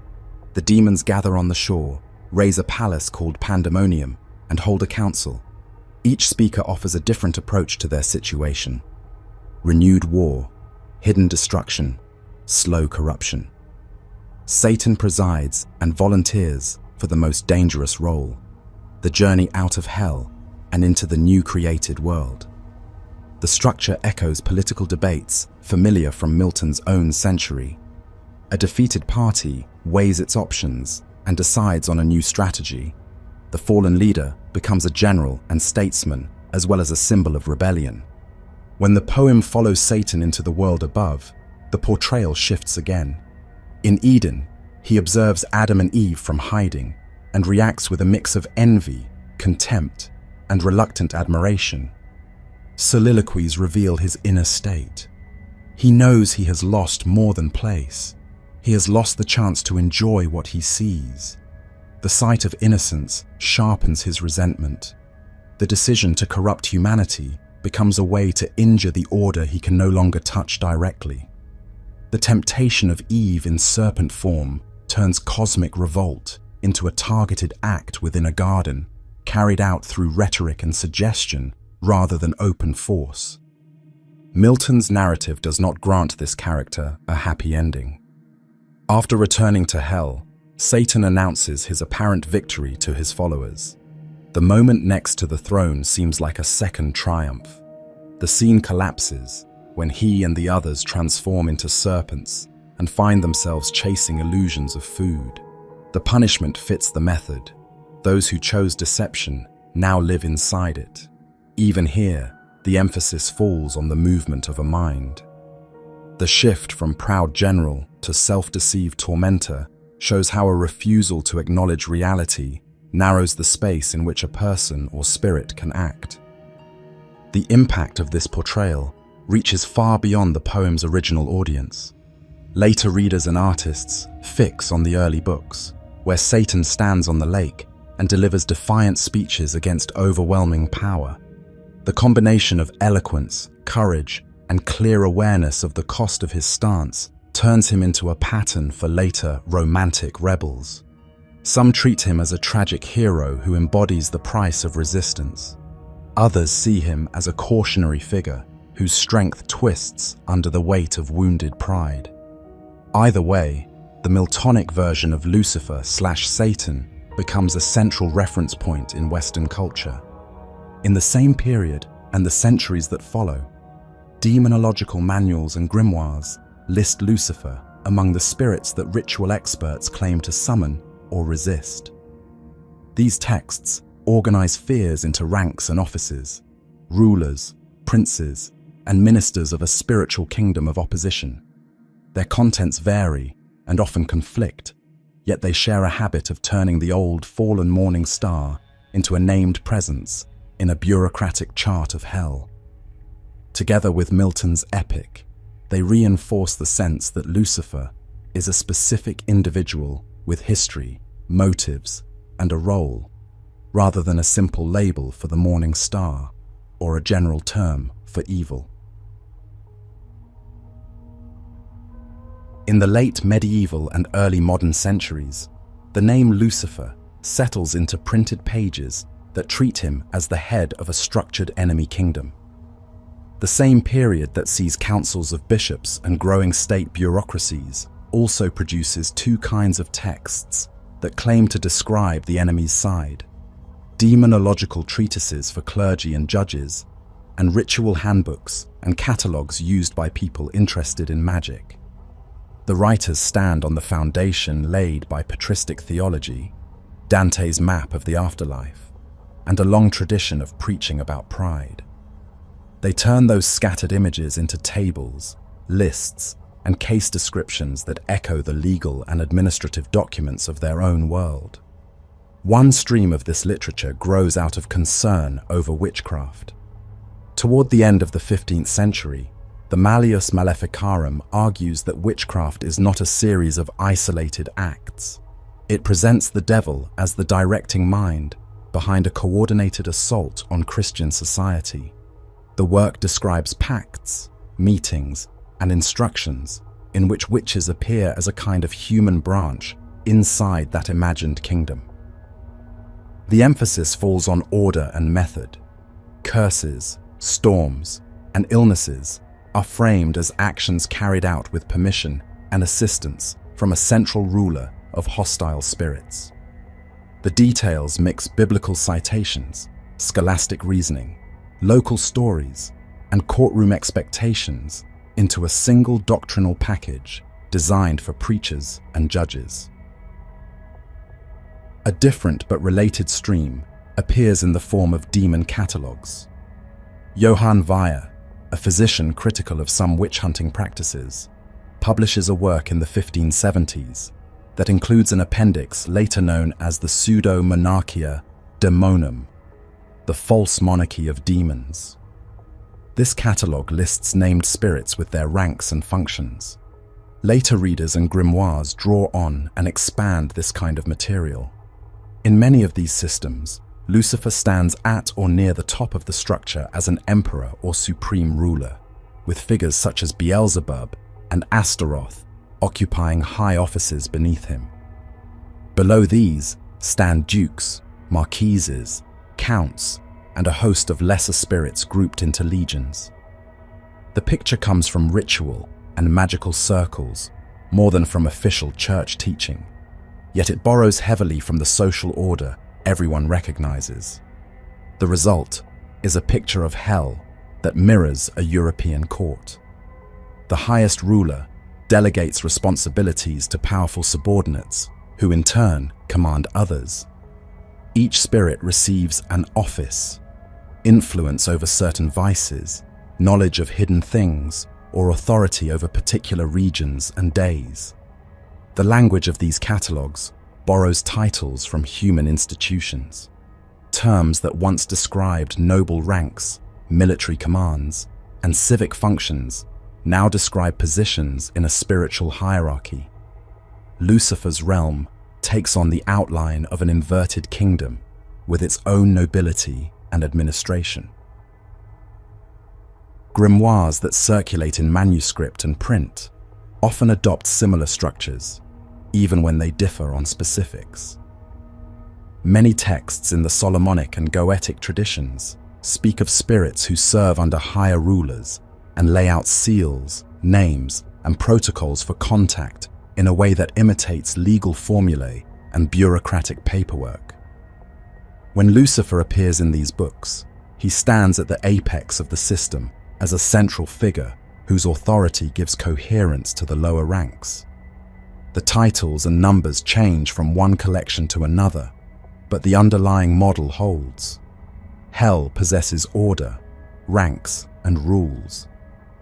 The demons gather on the shore, raise a palace called Pandemonium, and hold a council. Each speaker offers a different approach to their situation. Renewed war, hidden destruction, slow corruption. Satan presides and volunteers for the most dangerous role, the journey out of hell and into the new created world. The structure echoes political debates familiar from Milton's own century. A defeated party weighs its options and decides on a new strategy. The fallen leader becomes a general and statesman, as well as a symbol of rebellion. When the poem follows Satan into the world above, the portrayal shifts again. In Eden, he observes Adam and Eve from hiding and reacts with a mix of envy, contempt, and reluctant admiration. Soliloquies reveal his inner state. He knows he has lost more than place. He has lost the chance to enjoy what he sees. The sight of innocence sharpens his resentment. The decision to corrupt humanity becomes a way to injure the order he can no longer touch directly. The temptation of Eve in serpent form turns cosmic revolt into a targeted act within a garden, carried out through rhetoric and suggestion rather than open force. Milton's narrative does not grant this character a happy ending. After returning to hell, Satan announces his apparent victory to his followers. The moment next to the throne seems like a second triumph. The scene collapses when he and the others transform into serpents and find themselves chasing illusions of food. The punishment fits the method. Those who chose deception now live inside it. Even here, the emphasis falls on the movement of a mind. The shift from proud general to self-deceived tormentor shows how a refusal to acknowledge reality narrows the space in which a person or spirit can act. The impact of this portrayal reaches far beyond the poem's original audience. Later readers and artists fix on the early books, where Satan stands on the lake and delivers defiant speeches against overwhelming power. The combination of eloquence, courage, and clear awareness of the cost of his stance turns him into a pattern for later romantic rebels. Some treat him as a tragic hero who embodies the price of resistance. Others see him as a cautionary figure whose strength twists under the weight of wounded pride. Either way, the Miltonic version of Lucifer/Satan becomes a central reference point in Western culture. In the same period and the centuries that follow, demonological manuals and grimoires list Lucifer among the spirits that ritual experts claim to summon or resist. These texts organize fears into ranks and offices, rulers, princes, and ministers of a spiritual kingdom of opposition. Their contents vary and often conflict, yet they share a habit of turning the old fallen morning star into a named presence in a bureaucratic chart of hell. Together with Milton's epic, they reinforce the sense that Lucifer is a specific individual with history, motives, and a role, rather than a simple label for the morning star or a general term for evil. In the late medieval and early modern centuries, the name Lucifer settles into printed pages that treat him as the head of a structured enemy kingdom. The same period that sees councils of bishops and growing state bureaucracies also produces two kinds of texts that claim to describe the enemy's side: demonological treatises for clergy and judges, and ritual handbooks and catalogues used by people interested in magic. The writers stand on the foundation laid by patristic theology, Dante's map of the afterlife, and a long tradition of preaching about pride. They turn those scattered images into tables, lists, and case descriptions that echo the legal and administrative documents of their own world. One stream of this literature grows out of concern over witchcraft. Toward the end of the 15th century, the Malleus Maleficarum argues that witchcraft is not a series of isolated acts. It presents the devil as the directing mind behind a coordinated assault on Christian society. The work describes pacts, meetings, and instructions in which witches appear as a kind of human branch inside that imagined kingdom. The emphasis falls on order and method. Curses, storms, and illnesses are framed as actions carried out with permission and assistance from a central ruler of hostile spirits. The details mix biblical citations, scholastic reasoning, local stories, and courtroom expectations into a single doctrinal package designed for preachers and judges. A different but related stream appears in the form of demon catalogues. Johann Weyer, a physician critical of some witch-hunting practices, publishes a work in the 1570s that includes an appendix later known as the Pseudo-Monarchia Daemonum, the false monarchy of demons. This catalogue lists named spirits with their ranks and functions. Later readers and grimoires draw on and expand this kind of material. In many of these systems, Lucifer stands at or near the top of the structure as an emperor or supreme ruler, with figures such as Beelzebub and Astaroth occupying high offices beneath him. Below these stand dukes, marquises, counts, and a host of lesser spirits grouped into legions. The picture comes from ritual and magical circles more than from official church teaching, yet it borrows heavily from the social order everyone recognizes. The result is a picture of hell that mirrors a European court. The highest ruler delegates responsibilities to powerful subordinates, who in turn command others. Each spirit receives an office, influence over certain vices, knowledge of hidden things, or authority over particular regions and days. The language of these catalogues borrows titles from human institutions. Terms that once described noble ranks, military commands, and civic functions now describe positions in a spiritual hierarchy. Lucifer's realm takes on the outline of an inverted kingdom with its own nobility and administration. Grimoires that circulate in manuscript and print often adopt similar structures, even when they differ on specifics. Many texts in the Solomonic and Goetic traditions speak of spirits who serve under higher rulers and lay out seals, names, and protocols for contact in a way that imitates legal formulae and bureaucratic paperwork. When Lucifer appears in these books, he stands at the apex of the system as a central figure whose authority gives coherence to the lower ranks. The titles and numbers change from one collection to another, but the underlying model holds. Hell possesses order, ranks, and rules,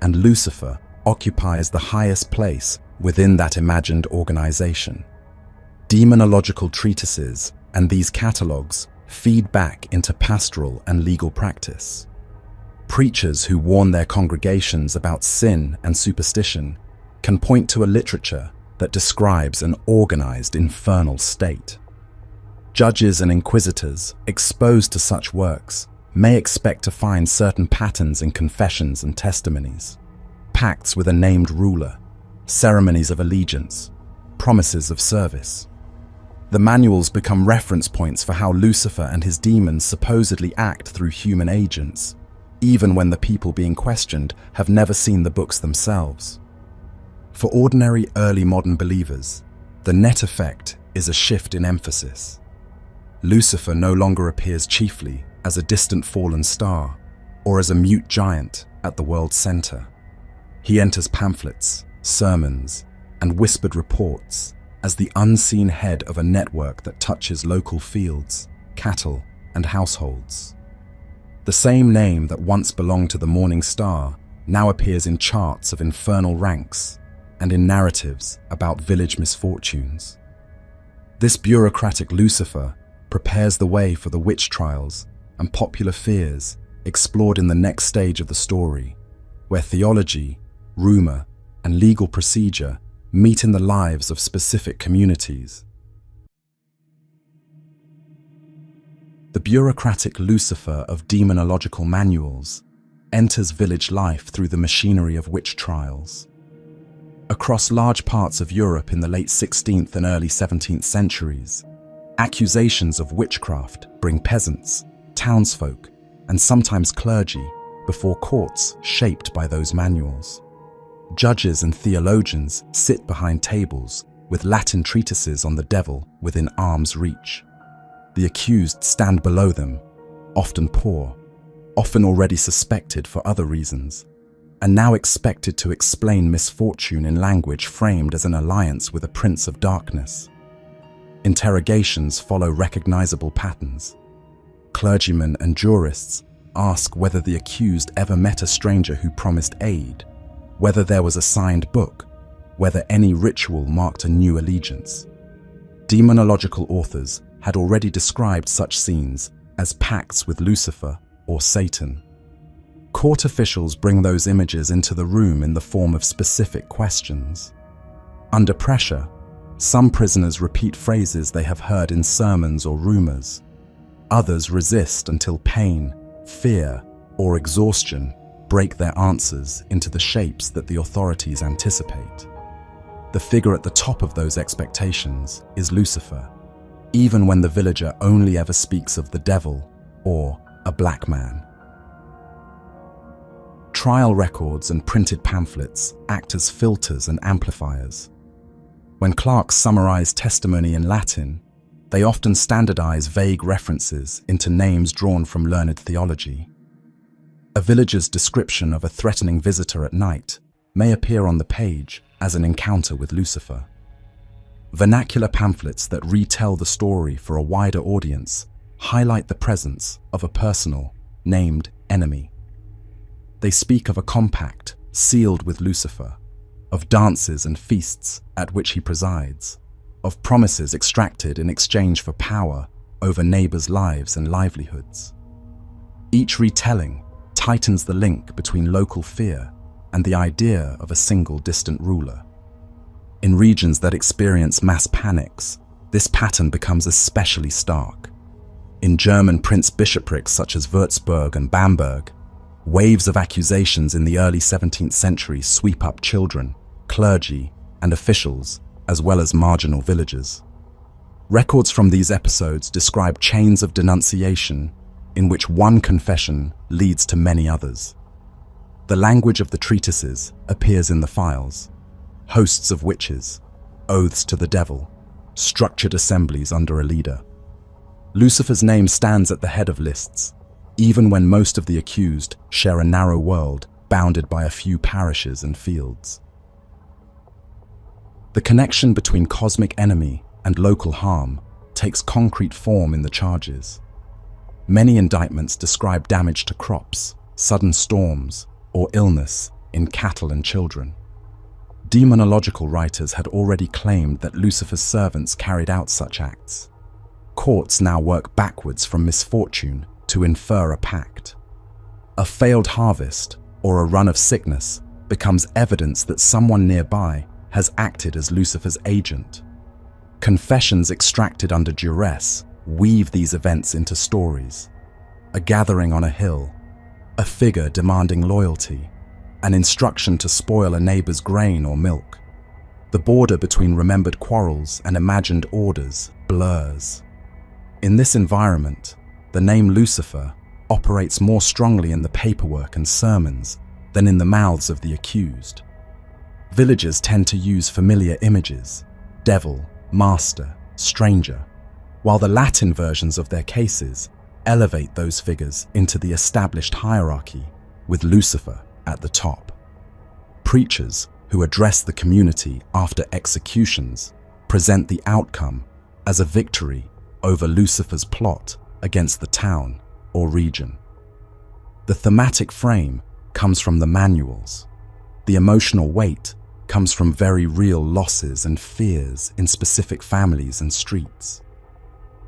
and Lucifer occupies the highest place within that imagined organization. Demonological treatises and these catalogues feed back into pastoral and legal practice. Preachers who warn their congregations about sin and superstition can point to a literature that describes an organized infernal state. Judges and inquisitors exposed to such works may expect to find certain patterns in confessions and testimonies, pacts with a named ruler, ceremonies of allegiance, promises of service. The manuals become reference points for how Lucifer and his demons supposedly act through human agents, even when the people being questioned have never seen the books themselves. For ordinary early modern believers, the net effect is a shift in emphasis. Lucifer no longer appears chiefly as a distant fallen star or as a mute giant at the world's center. He enters pamphlets, sermons, and whispered reports as the unseen head of a network that touches local fields, cattle, and households. The same name that once belonged to the morning star now appears in charts of infernal ranks and in narratives about village misfortunes. This bureaucratic Lucifer prepares the way for the witch trials and popular fears explored in the next stage of the story, where theology, rumor, and legal procedure meet in the lives of specific communities. The bureaucratic Lucifer of demonological manuals enters village life through the machinery of witch trials. Across large parts of Europe in the late 16th and early 17th centuries, accusations of witchcraft bring peasants, townsfolk, and sometimes clergy before courts shaped by those manuals. Judges and theologians sit behind tables with Latin treatises on the devil within arm's reach. The accused stand below them, often poor, often already suspected for other reasons, and now expected to explain misfortune in language framed as an alliance with a prince of darkness. Interrogations follow recognizable patterns. Clergymen and jurists ask whether the accused ever met a stranger who promised aid, whether there was a signed book, whether any ritual marked a new allegiance. Demonological authors had already described such scenes as pacts with Lucifer or Satan. Court officials bring those images into the room in the form of specific questions. Under pressure, some prisoners repeat phrases they have heard in sermons or rumors. Others resist until pain, fear, or exhaustion break their answers into the shapes that the authorities anticipate. The figure at the top of those expectations is Lucifer, even when the villager only ever speaks of the devil or a black man. Trial records and printed pamphlets act as filters and amplifiers. When clerks summarize testimony in Latin, they often standardize vague references into names drawn from learned theology. A villager's description of a threatening visitor at night may appear on the page as an encounter with Lucifer. Vernacular pamphlets that retell the story for a wider audience highlight the presence of a personal, named enemy. They speak of a compact sealed with Lucifer, of dances and feasts at which he presides, of promises extracted in exchange for power over neighbors' lives and livelihoods. Each retelling tightens the link between local fear and the idea of a single distant ruler. In regions that experience mass panics, this pattern becomes especially stark. In German prince-bishoprics such as Würzburg and Bamberg, waves of accusations in the early 17th century sweep up children, clergy, and officials, as well as marginal villagers. Records from these episodes describe chains of denunciation in which one confession leads to many others. The language of the treatises appears in the files: hosts of witches, oaths to the devil, structured assemblies under a leader. Lucifer's name stands at the head of lists, even when most of the accused share a narrow world bounded by a few parishes and fields. The connection between cosmic enemy and local harm takes concrete form in the charges. Many indictments describe damage to crops, sudden storms, or illness in cattle and children. Demonological writers had already claimed that Lucifer's servants carried out such acts. Courts now work backwards from misfortune to infer a pact. A failed harvest or a run of sickness becomes evidence that someone nearby has acted as Lucifer's agent. Confessions extracted under duress weave these events into stories. A gathering on a hill, a figure demanding loyalty, an instruction to spoil a neighbor's grain or milk. The border between remembered quarrels and imagined orders blurs. In this environment, the name Lucifer operates more strongly in the paperwork and sermons than in the mouths of the accused. Villagers tend to use familiar images: devil, master, stranger, while the Latin versions of their cases elevate those figures into the established hierarchy, with Lucifer at the top. Preachers who address the community after executions present the outcome as a victory over Lucifer's plot against the town or region. The thematic frame comes from the manuals. The emotional weight comes from very real losses and fears in specific families and streets.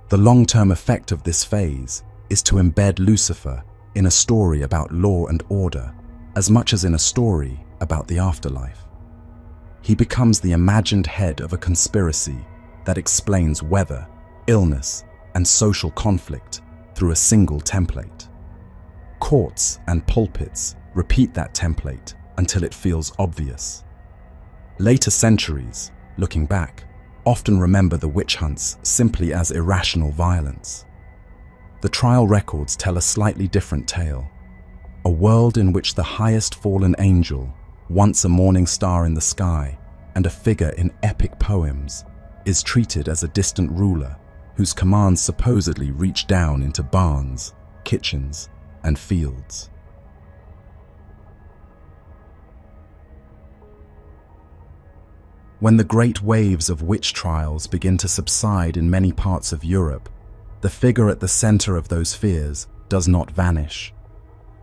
The long-term effect of this phase is to embed Lucifer in a story about law and order as much as in a story about the afterlife. He becomes the imagined head of a conspiracy that explains weather, illness, and social conflict through a single template. Courts and pulpits repeat that template until it feels obvious. Later centuries, looking back, often remember the witch hunts simply as irrational violence. The trial records tell a slightly different tale. A world in which the highest fallen angel, once a morning star in the sky and a figure in epic poems, is treated as a distant ruler whose commands supposedly reach down into barns, kitchens, and fields. When the great waves of witch trials begin to subside in many parts of Europe, the figure at the center of those fears does not vanish.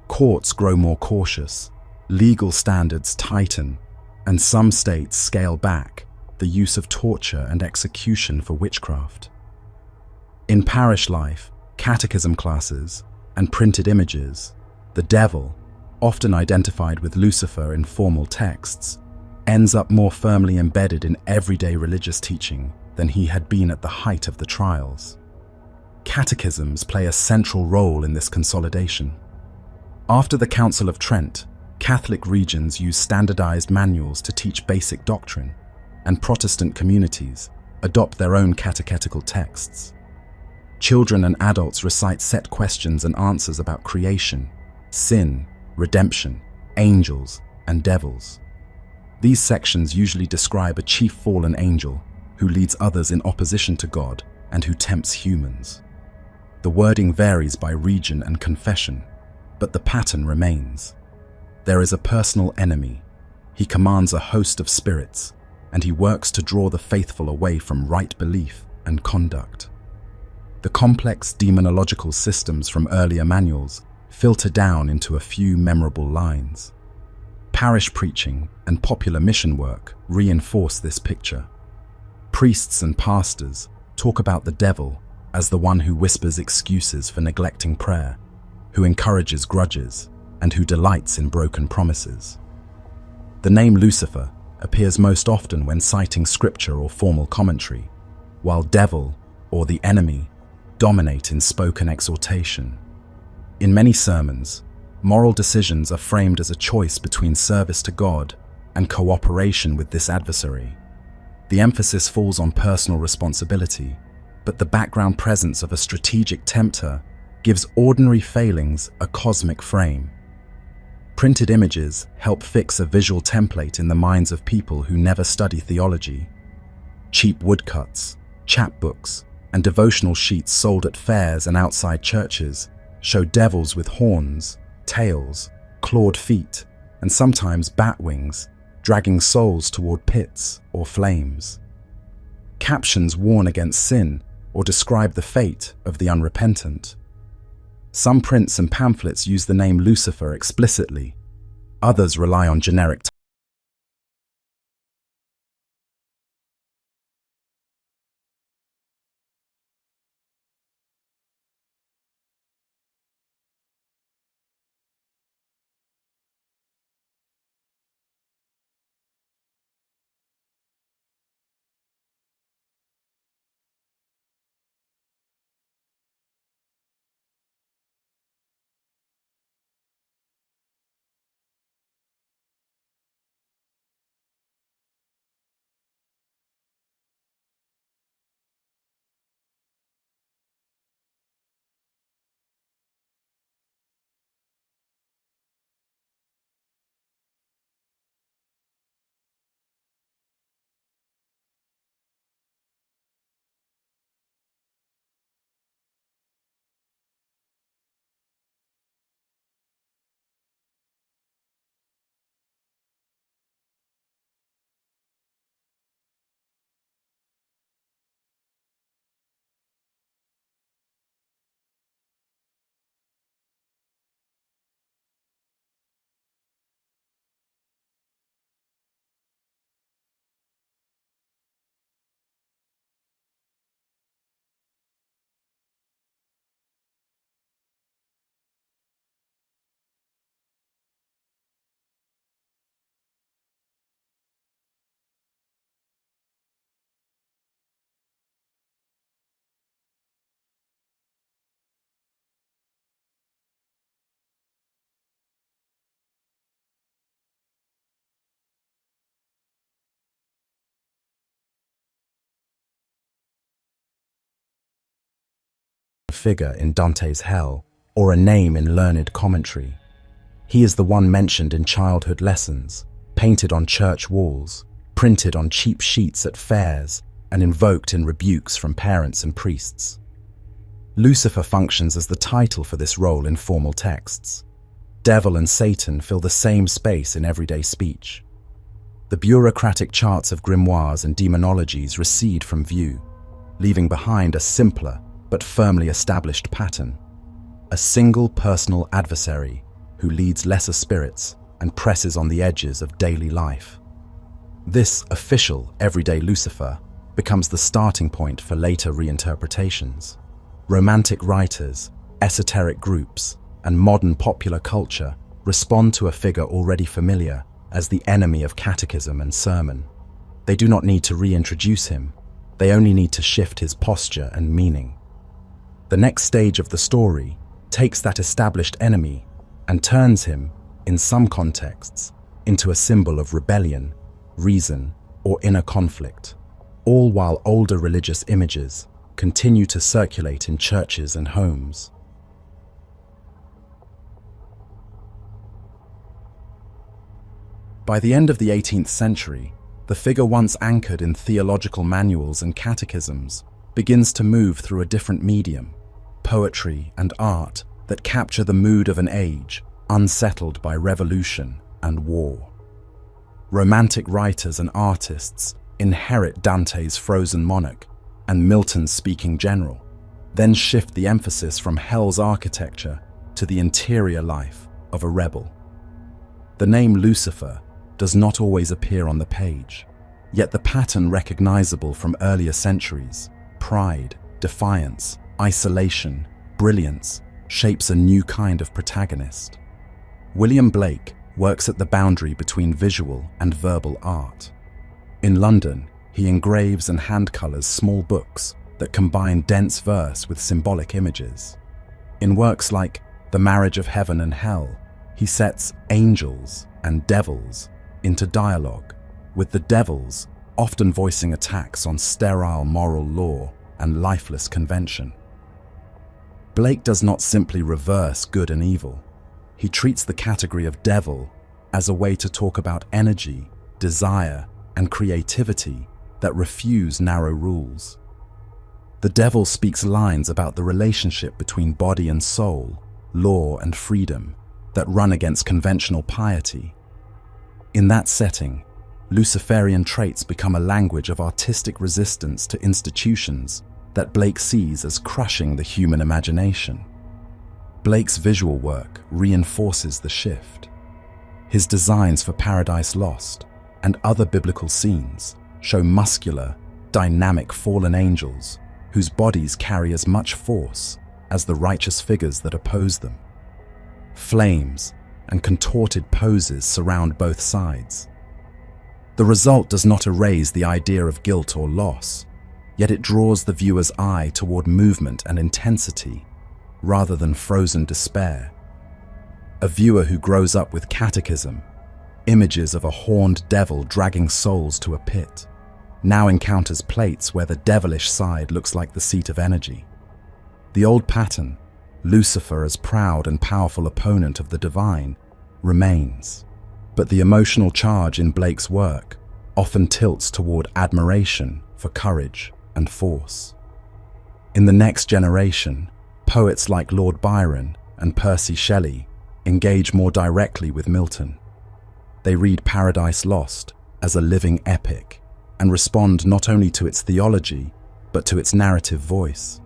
Courts grow more cautious, legal standards tighten, and some states scale back the use of torture and execution for witchcraft. In parish life, catechism classes, and printed images, the devil, often identified with Lucifer in formal texts, ends up more firmly embedded in everyday religious teaching than he had been at the height of the trials. Catechisms play a central role in this consolidation. After the Council of Trent, Catholic regions use standardized manuals to teach basic doctrine, and Protestant communities adopt their own catechetical texts. Children and adults recite set questions and answers about creation, sin, redemption, angels, and devils. These sections usually describe a chief fallen angel who leads others in opposition to God and who tempts humans. The wording varies by region and confession, but the pattern remains. There is a personal enemy. He commands a host of spirits, and he works to draw the faithful away from right belief and conduct. The complex demonological systems from earlier manuals filter down into a few memorable lines. Parish preaching and popular mission work reinforce this picture. Priests and pastors talk about the devil as the one who whispers excuses for neglecting prayer, who encourages grudges, and who delights in broken promises. The name Lucifer appears most often when citing scripture or formal commentary, while devil or the enemy dominate in spoken exhortation. In many sermons, moral decisions are framed as a choice between service to God and cooperation with this adversary. The emphasis falls on personal responsibility, but the background presence of a strategic tempter gives ordinary failings a cosmic frame. Printed images help fix a visual template in the minds of people who never study theology. Cheap woodcuts, chapbooks, and devotional sheets sold at fairs and outside churches show devils with horns, tails, clawed feet, and sometimes bat wings, dragging souls toward pits or flames. Captions warn against sin or describe the fate of the unrepentant. Some prints and pamphlets use the name Lucifer explicitly. Others rely on generic figure in Dante's Hell or a name in learned commentary. He is the one mentioned in childhood lessons, painted on church walls, printed on cheap sheets at fairs, and invoked in rebukes from parents and priests. Lucifer functions as the title for this role in formal texts. Devil and Satan fill the same space in everyday speech. The bureaucratic charts of grimoires and demonologies recede from view, leaving behind a simpler but firmly established pattern. A single personal adversary who leads lesser spirits and presses on the edges of daily life. This official everyday Lucifer becomes the starting point for later reinterpretations. Romantic writers, esoteric groups, and modern popular culture respond to a figure already familiar as the enemy of catechism and sermon. They do not need to reintroduce him, they only need to shift his posture and meaning. The next stage of the story takes that established enemy and turns him, in some contexts, into a symbol of rebellion, reason, or inner conflict, all while older religious images continue to circulate in churches and homes. By the end of the 18th century, the figure once anchored in theological manuals and catechisms begins to move through a different medium, poetry and art that capture the mood of an age unsettled by revolution and war. Romantic writers and artists inherit Dante's frozen monarch and Milton's speaking general, then shift the emphasis from hell's architecture to the interior life of a rebel. The name Lucifer does not always appear on the page, yet the pattern recognizable from earlier centuries, pride, defiance, isolation, brilliance, shapes a new kind of protagonist. William Blake works at the boundary between visual and verbal art. In London, he engraves and hand-colors small books that combine dense verse with symbolic images. In works like The Marriage of Heaven and Hell, he sets angels and devils into dialogue, with the devils often voicing attacks on sterile moral law and lifeless convention. Blake does not simply reverse good and evil. He treats the category of devil as a way to talk about energy, desire, and creativity that refuse narrow rules. The devil speaks lines about the relationship between body and soul, law and freedom, that run against conventional piety. In that setting, Luciferian traits become a language of artistic resistance to institutions that Blake sees as crushing the human imagination. Blake's visual work reinforces the shift. His designs for Paradise Lost and other biblical scenes show muscular, dynamic fallen angels whose bodies carry as much force as the righteous figures that oppose them. Flames and contorted poses surround both sides. The result does not erase the idea of guilt or loss, yet it draws the viewer's eye toward movement and intensity rather than frozen despair. A viewer who grows up with Catechism, images of a horned devil dragging souls to a pit, now encounters plates where the devilish side looks like the seat of energy. The old pattern, Lucifer as proud and powerful opponent of the divine, remains, but the emotional charge in Blake's work often tilts toward admiration for courage and force. In the next generation, poets like Lord Byron and Percy Shelley engage more directly with Milton. They read Paradise Lost as a living epic and respond not only to its theology, but to its narrative voice.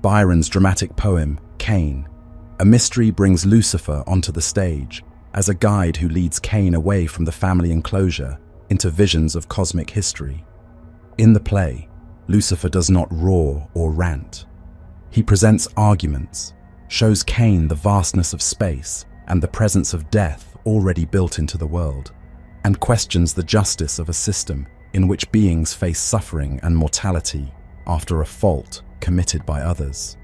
Byron's dramatic poem, Cain, a mystery, brings Lucifer onto the stage as a guide who leads Cain away from the family enclosure into visions of cosmic history. In the play, Lucifer does not roar or rant. He presents arguments, shows Cain the vastness of space and the presence of death already built into the world, and questions the justice of a system in which beings face suffering and mortality after a fault committed by others.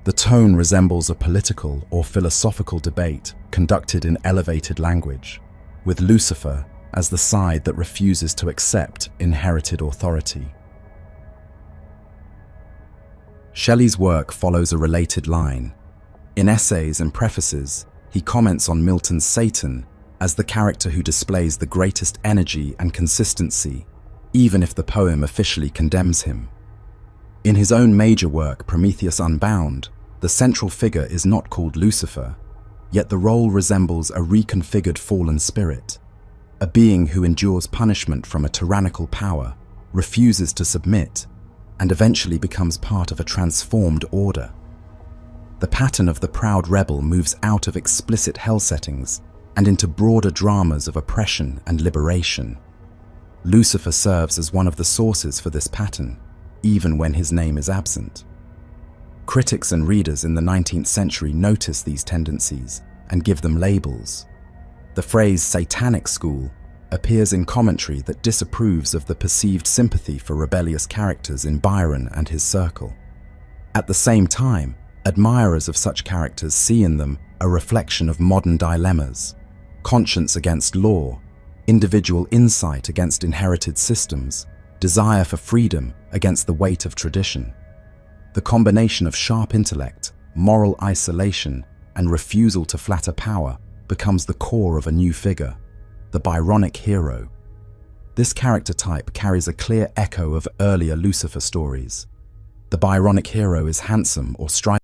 The tone resembles a political or philosophical debate conducted in elevated language, with Lucifer as the side that refuses to accept inherited authority. Shelley's work follows a related line. In essays and prefaces, he comments on Milton's Satan as the character who displays the greatest energy and consistency, even if the poem officially condemns him. In his own major work, Prometheus Unbound, the central figure is not called Lucifer, yet the role resembles a reconfigured fallen spirit, a being who endures punishment from a tyrannical power, refuses to submit, and eventually becomes part of a transformed order. The pattern of the proud rebel moves out of explicit hell settings and into broader dramas of oppression and liberation. Lucifer serves as one of the sources for this pattern, even when his name is absent. Critics and readers in the 19th century notice these tendencies and give them labels. The phrase "satanic school" appears in commentary that disapproves of the perceived sympathy for rebellious characters in Byron and his circle. At the same time, admirers of such characters see in them a reflection of modern dilemmas: conscience against law, individual insight against inherited systems, desire for freedom against the weight of tradition. The combination of sharp intellect, moral isolation, and refusal to flatter power becomes the core of a new figure, the Byronic hero. This character type carries a clear echo of earlier Lucifer stories. The Byronic hero is handsome or striking,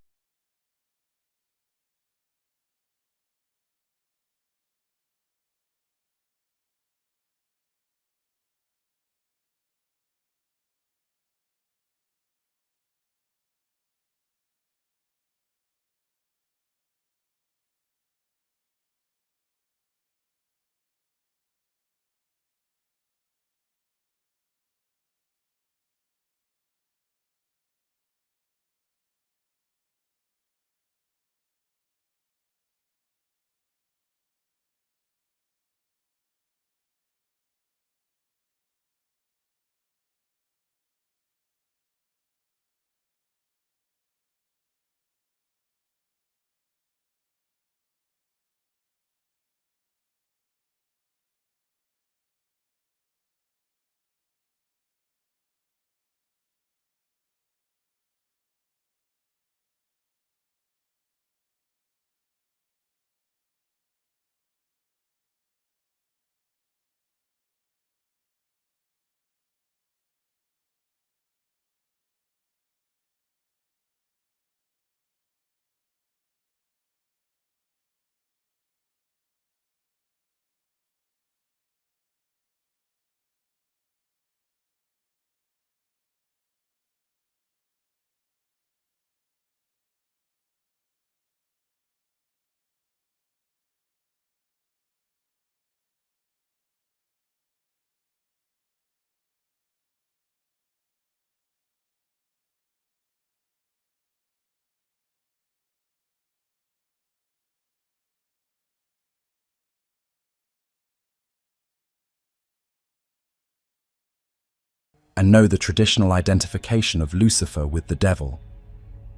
and know the traditional identification of Lucifer with the devil.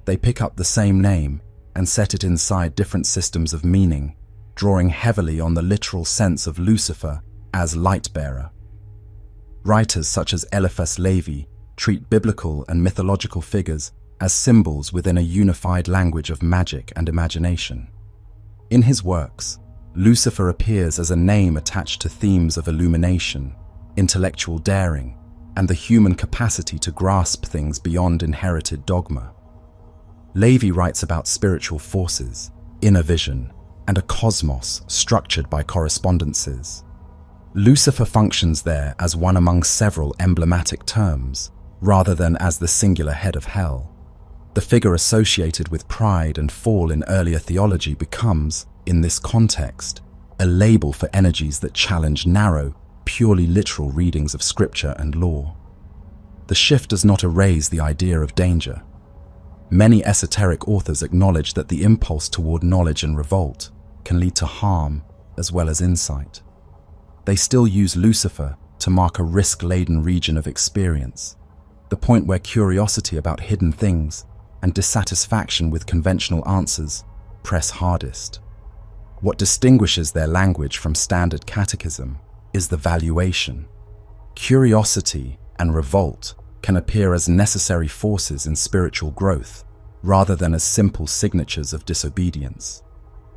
They pick up the same name and set it inside different systems of meaning, drawing heavily on the literal sense of Lucifer as light-bearer. Writers such as Eliphas Levi treat biblical and mythological figures as symbols within a unified language of magic and imagination. In his works, Lucifer appears as a name attached to themes of illumination, intellectual daring, and the human capacity to grasp things beyond inherited dogma. Levi writes about spiritual forces, inner vision, and a cosmos structured by correspondences. Lucifer functions there as one among several emblematic terms, rather than as the singular head of hell. The figure associated with pride and fall in earlier theology becomes, in this context, a label for energies that challenge narrow, purely literal readings of scripture and law. The shift does not erase the idea of danger. Many esoteric authors acknowledge that the impulse toward knowledge and revolt can lead to harm as well as insight. They still use Lucifer to mark a risk-laden region of experience, the point where curiosity about hidden things and dissatisfaction with conventional answers press hardest. What distinguishes their language from standard catechism is the valuation. Curiosity and revolt can appear as necessary forces in spiritual growth, rather than as simple signatures of disobedience.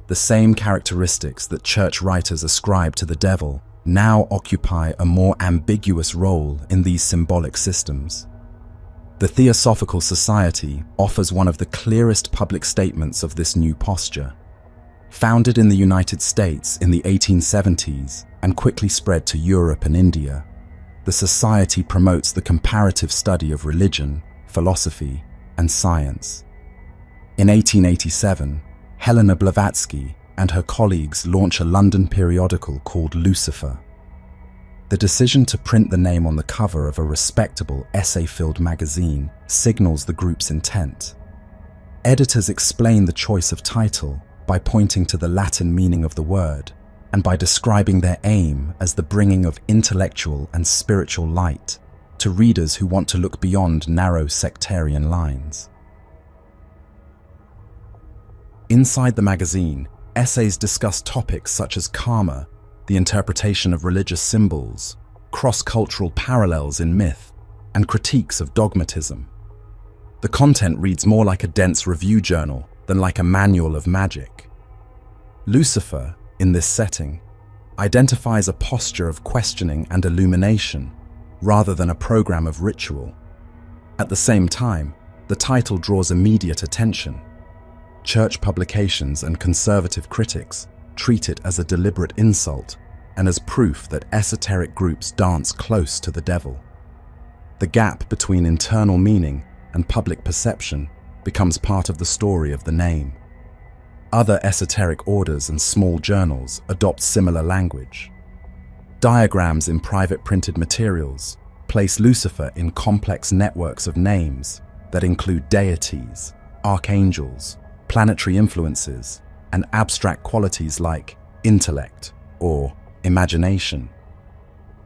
The same characteristics that church writers ascribe to the devil now occupy a more ambiguous role in these symbolic systems. The Theosophical Society offers one of the clearest public statements of this new posture. Founded in the United States in the 1870s and quickly spread to Europe and India, the Society promotes the comparative study of religion, philosophy, and science. In 1887, Helena Blavatsky and her colleagues launch a London periodical called Lucifer. The decision to print the name on the cover of a respectable essay-filled magazine signals the group's intent. Editors explain the choice of title by pointing to the Latin meaning of the word and by describing their aim as the bringing of intellectual and spiritual light to readers who want to look beyond narrow sectarian lines. Inside the magazine, essays discuss topics such as karma, the interpretation of religious symbols, cross-cultural parallels in myth, and critiques of dogmatism. The content reads more like a dense review journal than like a manual of magic. Lucifer, in this setting, identifies a posture of questioning and illumination rather than a program of ritual. At the same time, the title draws immediate attention. Church publications and conservative critics treat it as a deliberate insult and as proof that esoteric groups dance close to the devil. The gap between internal meaning and public perception becomes part of the story of the name. Other esoteric orders and small journals adopt similar language. Diagrams in private printed materials place Lucifer in complex networks of names that include deities, archangels, planetary influences, and abstract qualities like intellect or imagination.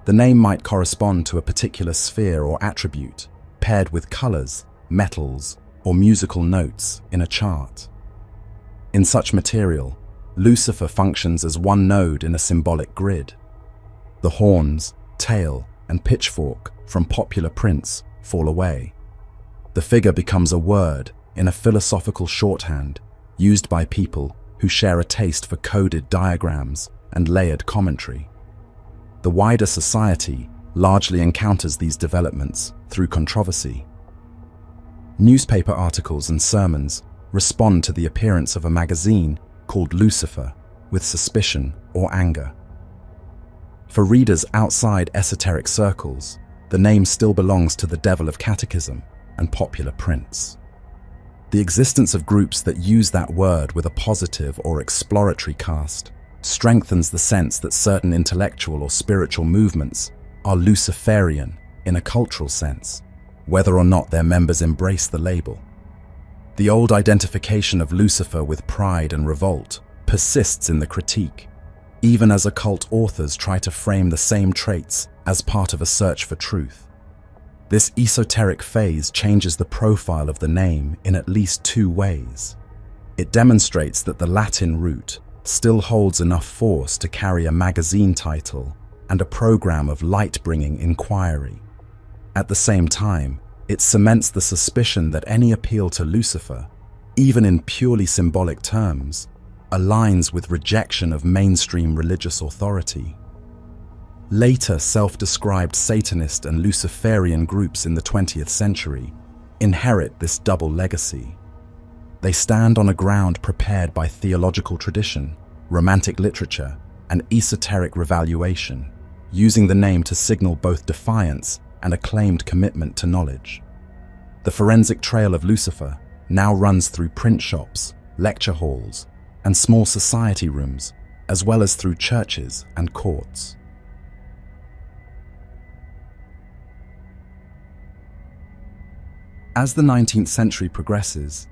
The name might correspond to a particular sphere or attribute, paired with colors, metals, or musical notes in a chart. In such material, Lucifer functions as one node in a symbolic grid. The horns, tail, and pitchfork from popular prints fall away. The figure becomes a word in a philosophical shorthand used by people who share a taste for coded diagrams and layered commentary. The wider society largely encounters these developments through controversy. Newspaper articles and sermons respond to the appearance of a magazine called Lucifer with suspicion or anger. For readers outside esoteric circles, the name still belongs to the devil of Catechism and popular prints. The existence of groups that use that word with a positive or exploratory cast strengthens the sense that certain intellectual or spiritual movements are Luciferian in a cultural sense, whether or not their members embrace the label. The old identification of Lucifer with pride and revolt persists in the critique, even as occult authors try to frame the same traits as part of a search for truth. This esoteric phase changes the profile of the name in at least two ways. It demonstrates that the Latin root still holds enough force to carry a magazine title and a program of light-bringing inquiry. At the same time, it cements the suspicion that any appeal to Lucifer, even in purely symbolic terms, aligns with rejection of mainstream religious authority. Later self-described Satanist and Luciferian groups in the 20th century inherit this double legacy. They stand on a ground prepared by theological tradition, romantic literature, and esoteric revaluation, using the name to signal both defiance and a claimed commitment to knowledge. The forensic trail of Lucifer now runs through print shops, lecture halls, and small society rooms, as well as through churches and courts. As the 19th century progresses,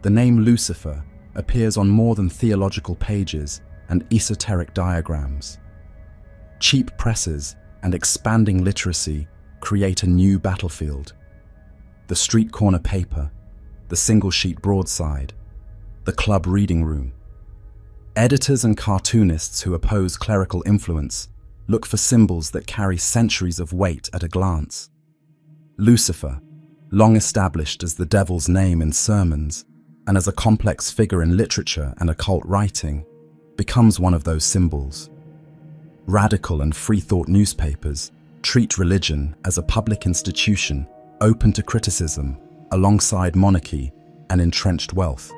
the name Lucifer appears on more than theological pages and esoteric diagrams. Cheap presses and expanding literacy create a new battlefield. The street corner paper, the single-sheet broadside, the club reading room. Editors and cartoonists who oppose clerical influence look for symbols that carry centuries of weight at a glance. Lucifer, long established as the devil's name in sermons and as a complex figure in literature and occult writing, becomes one of those symbols. Radical and free-thought newspapers treat religion as a public institution open to criticism alongside monarchy and entrenched wealth.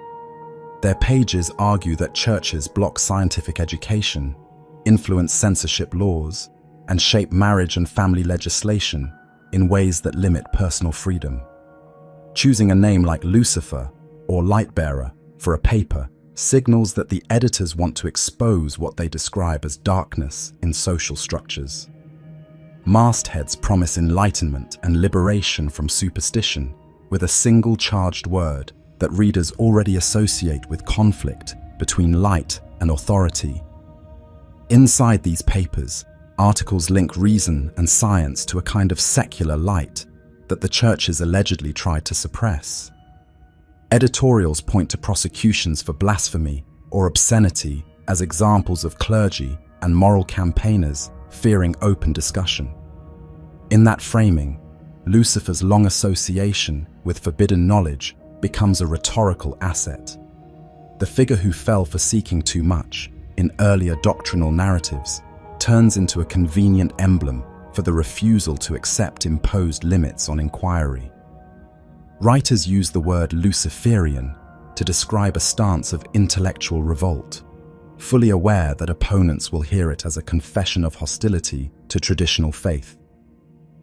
Their pages argue that churches block scientific education, influence censorship laws, and shape marriage and family legislation in ways that limit personal freedom. Choosing a name like Lucifer or Lightbearer for a paper signals that the editors want to expose what they describe as darkness in social structures. Mastheads promise enlightenment and liberation from superstition with a single charged word that readers already associate with conflict between light and authority. Inside these papers, articles link reason and science to a kind of secular light that the churches allegedly tried to suppress. Editorials point to prosecutions for blasphemy or obscenity as examples of clergy and moral campaigners fearing open discussion. In that framing, Lucifer's long association with forbidden knowledge becomes a rhetorical asset. The figure who fell for seeking too much in earlier doctrinal narratives turns into a convenient emblem for the refusal to accept imposed limits on inquiry. Writers use the word Luciferian to describe a stance of intellectual revolt, fully aware that opponents will hear it as a confession of hostility to traditional faith.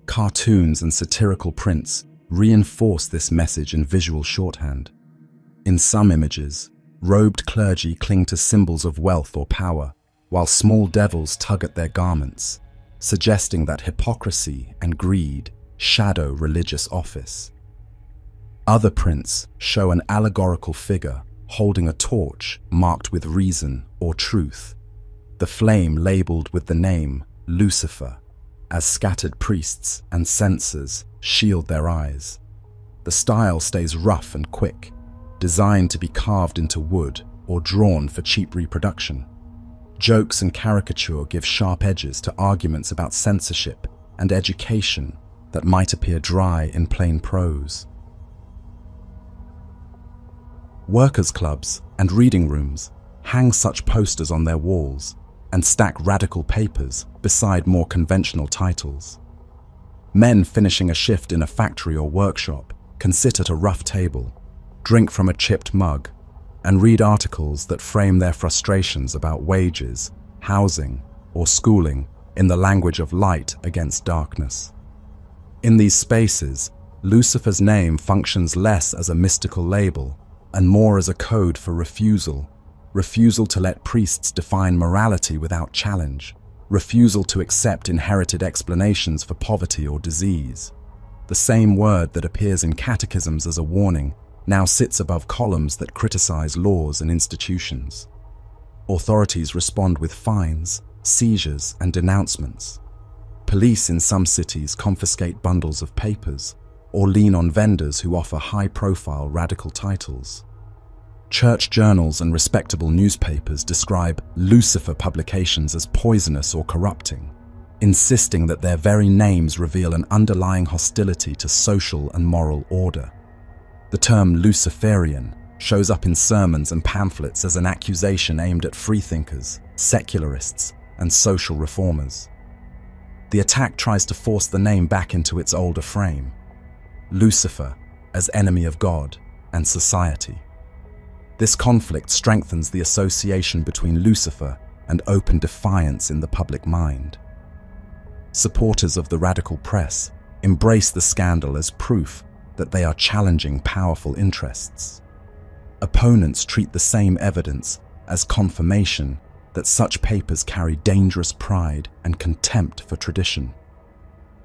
Cartoons and satirical prints reinforce this message in visual shorthand. In some images, robed clergy cling to symbols of wealth or power, while small devils tug at their garments, suggesting that hypocrisy and greed shadow religious office. Other prints show an allegorical figure holding a torch marked with reason or truth, the flame labeled with the name Lucifer, as scattered priests and censors shield their eyes. The style stays rough and quick, designed to be carved into wood or drawn for cheap reproduction. Jokes and caricature give sharp edges to arguments about censorship and education that might appear dry in plain prose. Workers' clubs and reading rooms hang such posters on their walls and stack radical papers beside more conventional titles. Men finishing a shift in a factory or workshop can sit at a rough table, drink from a chipped mug, and read articles that frame their frustrations about wages, housing, or schooling in the language of light against darkness. In these spaces, Lucifer's name functions less as a mystical label and more as a code for refusal to let priests define morality without challenge, refusal to accept inherited explanations for poverty or disease. The same word that appears in catechisms as a warning now sits above columns that criticize laws and institutions. Authorities respond with fines, seizures, and denouncements. Police in some cities confiscate bundles of papers or lean on vendors who offer high-profile radical titles. Church journals and respectable newspapers describe Lucifer publications as poisonous or corrupting, insisting that their very names reveal an underlying hostility to social and moral order. The term Luciferian shows up in sermons and pamphlets as an accusation aimed at freethinkers, secularists, and social reformers. The attack tries to force the name back into its older frame: Lucifer as enemy of God and society. This conflict strengthens the association between Lucifer and open defiance in the public mind. Supporters of the radical press embrace the scandal as proof that they are challenging powerful interests. Opponents treat the same evidence as confirmation that such papers carry dangerous pride and contempt for tradition.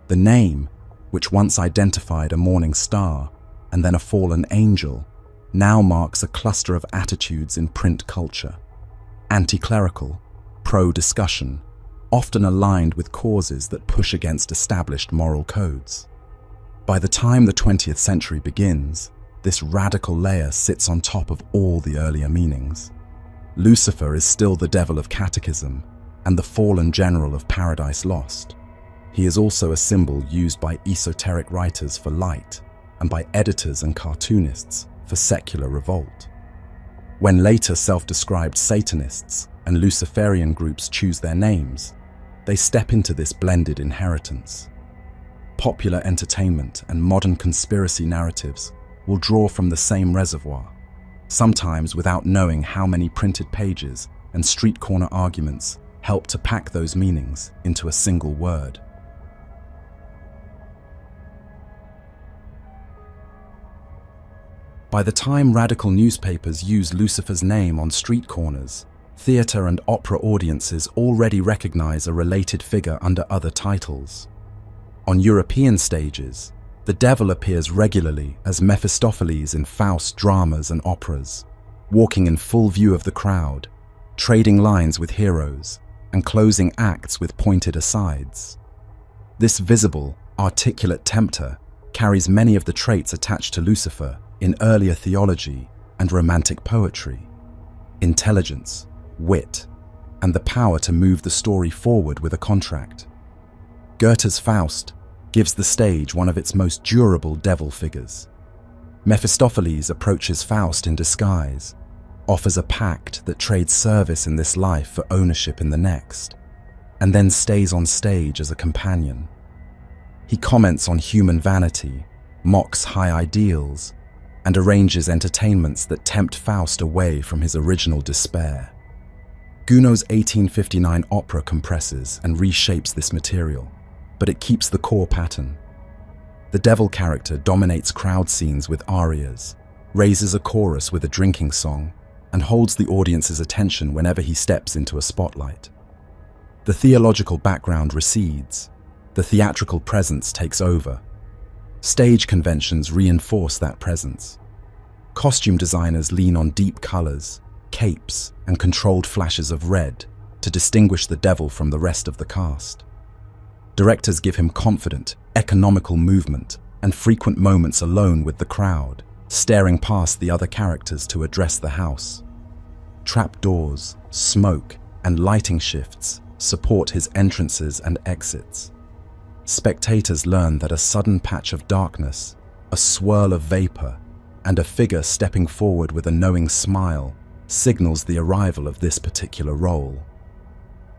The name, which once identified a morning star and then a fallen angel, now marks a cluster of attitudes in print culture: anti-clerical, pro-discussion, often aligned with causes that push against established moral codes. By the time the 20th century begins, this radical layer sits on top of all the earlier meanings. Lucifer is still the devil of Catechism and the fallen general of Paradise Lost. He is also a symbol used by esoteric writers for light and by editors and cartoonists for secular revolt. When later self-described Satanists and Luciferian groups choose their names, they step into this blended inheritance. Popular entertainment and modern conspiracy narratives will draw from the same reservoir, sometimes without knowing how many printed pages and street corner arguments help to pack those meanings into a single word. By the time radical newspapers use Lucifer's name on street corners, theatre and opera audiences already recognize a related figure under other titles. On European stages, the devil appears regularly as Mephistopheles in Faust dramas and operas, walking in full view of the crowd, trading lines with heroes, and closing acts with pointed asides. This visible, articulate tempter carries many of the traits attached to Lucifer in earlier theology and romantic poetry: intelligence, wit, and the power to move the story forward with a contract. Goethe's Faust gives the stage one of its most durable devil figures. Mephistopheles approaches Faust in disguise, offers a pact that trades service in this life for ownership in the next, and then stays on stage as a companion. He comments on human vanity, mocks high ideals, and arranges entertainments that tempt Faust away from his original despair. Gounod's 1859 opera compresses and reshapes this material, but it keeps the core pattern. The devil character dominates crowd scenes with arias, raises a chorus with a drinking song, and holds the audience's attention whenever he steps into a spotlight. The theological background recedes, the theatrical presence takes over. Stage conventions reinforce that presence. Costume designers lean on deep colors, capes, and controlled flashes of red to distinguish the devil from the rest of the cast. Directors give him confident, economical movement and frequent moments alone with the crowd, staring past the other characters to address the house. Trapdoors, smoke, and lighting shifts support his entrances and exits. Spectators learn that a sudden patch of darkness, a swirl of vapor, and a figure stepping forward with a knowing smile signals the arrival of this particular role.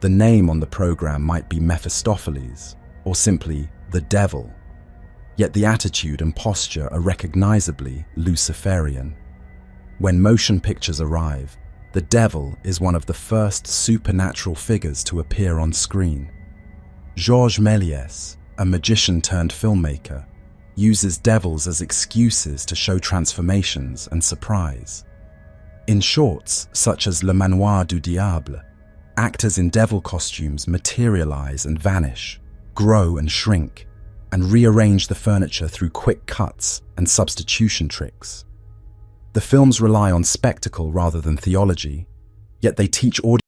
The name on the program might be Mephistopheles, or simply the devil, yet the attitude and posture are recognizably Luciferian. When motion pictures arrive, the devil is one of the first supernatural figures to appear on screen. Georges Méliès, a magician turned filmmaker, uses devils as excuses to show transformations and surprise. In shorts such as Le Manoir du Diable, actors in devil costumes materialize and vanish, grow and shrink, and rearrange the furniture through quick cuts and substitution tricks. The films rely on spectacle rather than theology, yet they teach audiences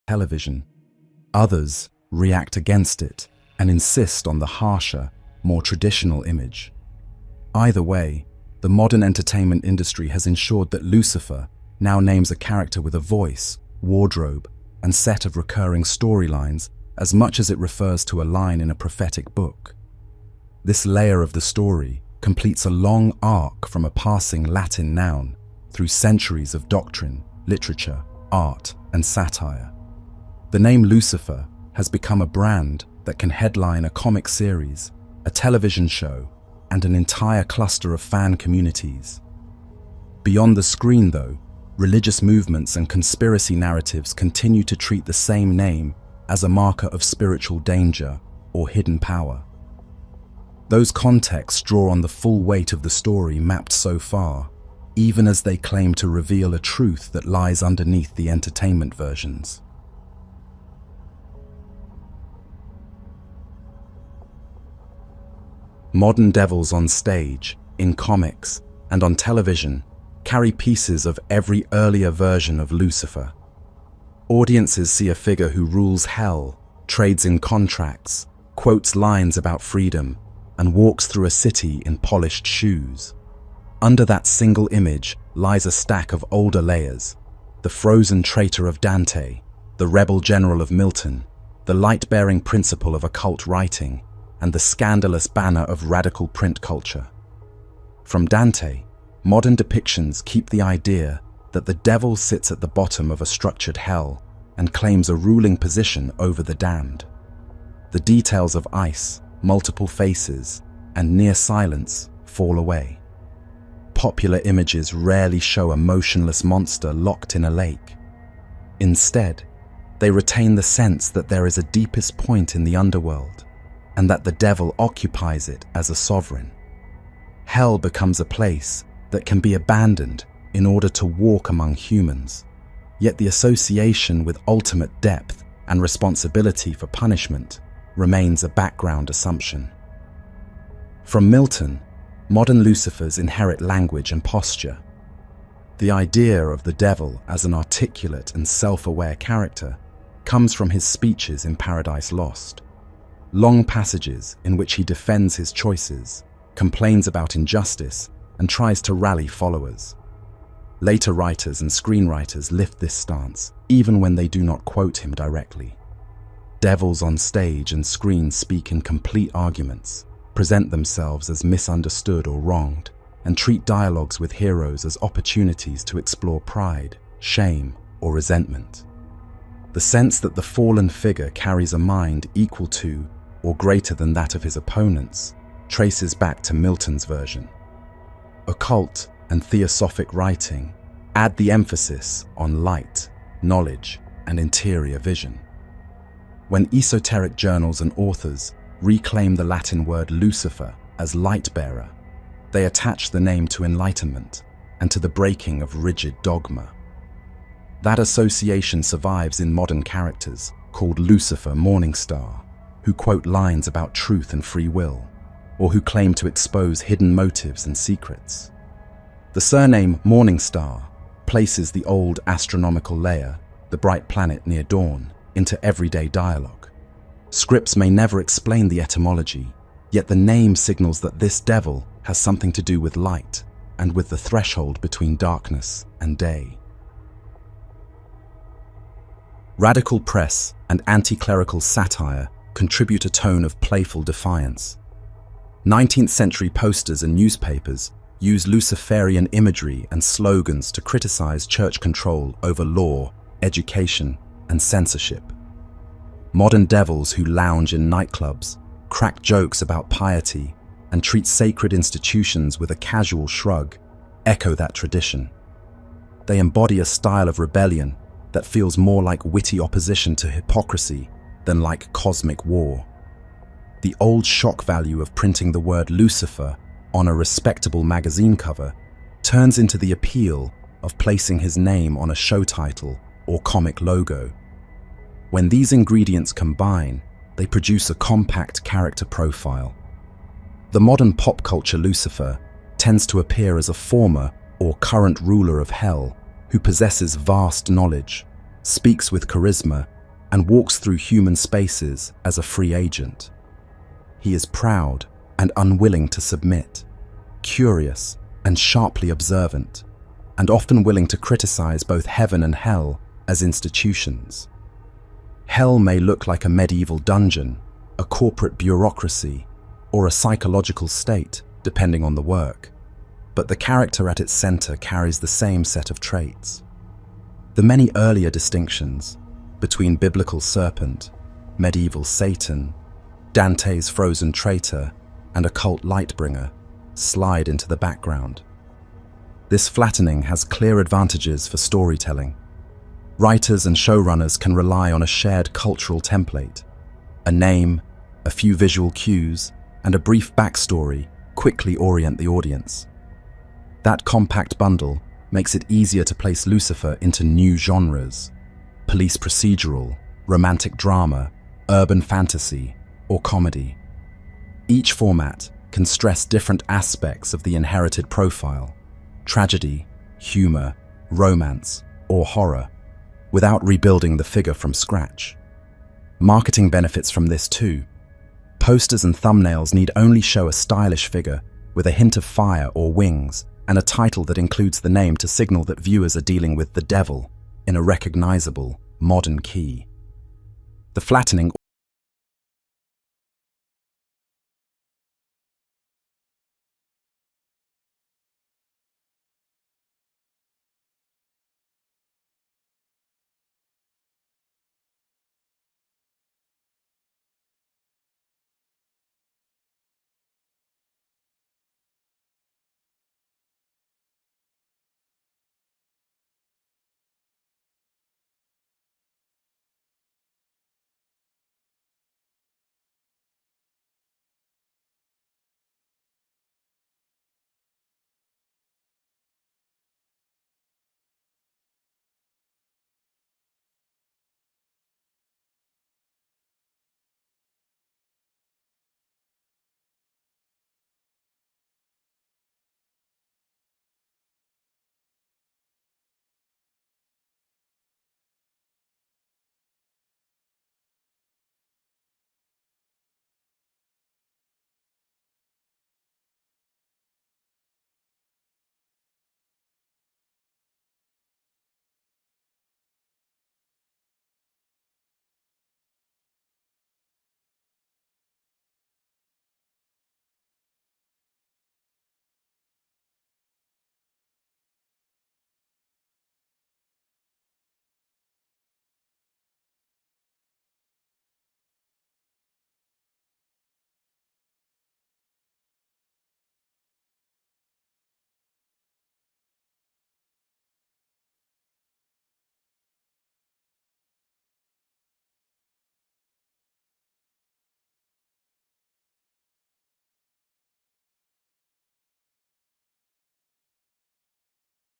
television. Others react against it and insist on the harsher, more traditional image. Either way, the modern entertainment industry has ensured that Lucifer now names a character with a voice, wardrobe, and set of recurring storylines as much as it refers to a line in a prophetic book. This layer of the story completes a long arc from a passing Latin noun through centuries of doctrine, literature, art, and satire. The name Lucifer has become a brand that can headline a comic series, a television show, and an entire cluster of fan communities. Beyond the screen, though, religious movements and conspiracy narratives continue to treat the same name as a marker of spiritual danger or hidden power. Those contexts draw on the full weight of the story mapped so far, even as they claim to reveal a truth that lies underneath the entertainment versions. Modern devils on stage, in comics, and on television carry pieces of every earlier version of Lucifer. Audiences see a figure who rules hell, trades in contracts, quotes lines about freedom, and walks through a city in polished shoes. Under that single image lies a stack of older layers: the frozen traitor of Dante, the rebel general of Milton, the light-bearing principle of occult writing, and the scandalous banner of radical print culture. From Dante, modern depictions keep the idea that the devil sits at the bottom of a structured hell and claims a ruling position over the damned. The details of ice, multiple faces, and near silence fall away. Popular images rarely show a motionless monster locked in a lake. Instead, they retain the sense that there is a deepest point in the underworld, and that the devil occupies it as a sovereign. Hell becomes a place that can be abandoned in order to walk among humans, yet the association with ultimate depth and responsibility for punishment remains a background assumption. From Milton, modern Lucifers inherit language and posture. The idea of the devil as an articulate and self-aware character comes from his speeches in Paradise Lost. Long passages in which he defends his choices, complains about injustice, and tries to rally followers. Later writers and screenwriters lift this stance, even when they do not quote him directly. Devils on stage and screen speak in complete arguments, present themselves as misunderstood or wronged, and treat dialogues with heroes as opportunities to explore pride, shame, or resentment. The sense that the fallen figure carries a mind equal to or greater than that of his opponents traces back to Milton's version. Occult and theosophic writing add the emphasis on light, knowledge, and interior vision. When esoteric journals and authors reclaim the Latin word Lucifer as light-bearer, they attach the name to enlightenment and to the breaking of rigid dogma. That association survives in modern characters called Lucifer Morningstar, who quote lines about truth and free will, or who claim to expose hidden motives and secrets. The surname Morningstar places the old astronomical layer, the bright planet near dawn, into everyday dialogue. Scripts may never explain the etymology, yet the name signals that this devil has something to do with light and with the threshold between darkness and day. Radical press and anti-clerical satire contribute a tone of playful defiance. 19th century posters and newspapers use Luciferian imagery and slogans to criticize church control over law, education, and censorship. Modern devils who lounge in nightclubs, crack jokes about piety, and treat sacred institutions with a casual shrug echo that tradition. They embody a style of rebellion that feels more like witty opposition to hypocrisy than like cosmic war. The old shock value of printing the word Lucifer on a respectable magazine cover turns into the appeal of placing his name on a show title or comic logo. When these ingredients combine, they produce a compact character profile. The modern pop culture Lucifer tends to appear as a former or current ruler of hell who possesses vast knowledge, speaks with charisma, and walks through human spaces as a free agent. He is proud and unwilling to submit, curious and sharply observant, and often willing to criticize both heaven and hell as institutions. Hell may look like a medieval dungeon, a corporate bureaucracy, or a psychological state, depending on the work, but the character at its center carries the same set of traits. The many earlier distinctions between biblical serpent, medieval Satan, Dante's frozen traitor, and occult lightbringer slide into the background. This flattening has clear advantages for storytelling. Writers and showrunners can rely on a shared cultural template. A name, a few visual cues, and a brief backstory quickly orient the audience. That compact bundle makes it easier to place Lucifer into new genres: police procedural, romantic drama, urban fantasy, or comedy. Each format can stress different aspects of the inherited profile: tragedy, humor, romance, or horror, without rebuilding the figure from scratch. Marketing benefits from this too. Posters and thumbnails need only show a stylish figure with a hint of fire or wings and a title that includes the name to signal that viewers are dealing with the devil in a recognizable, modern key. The flattening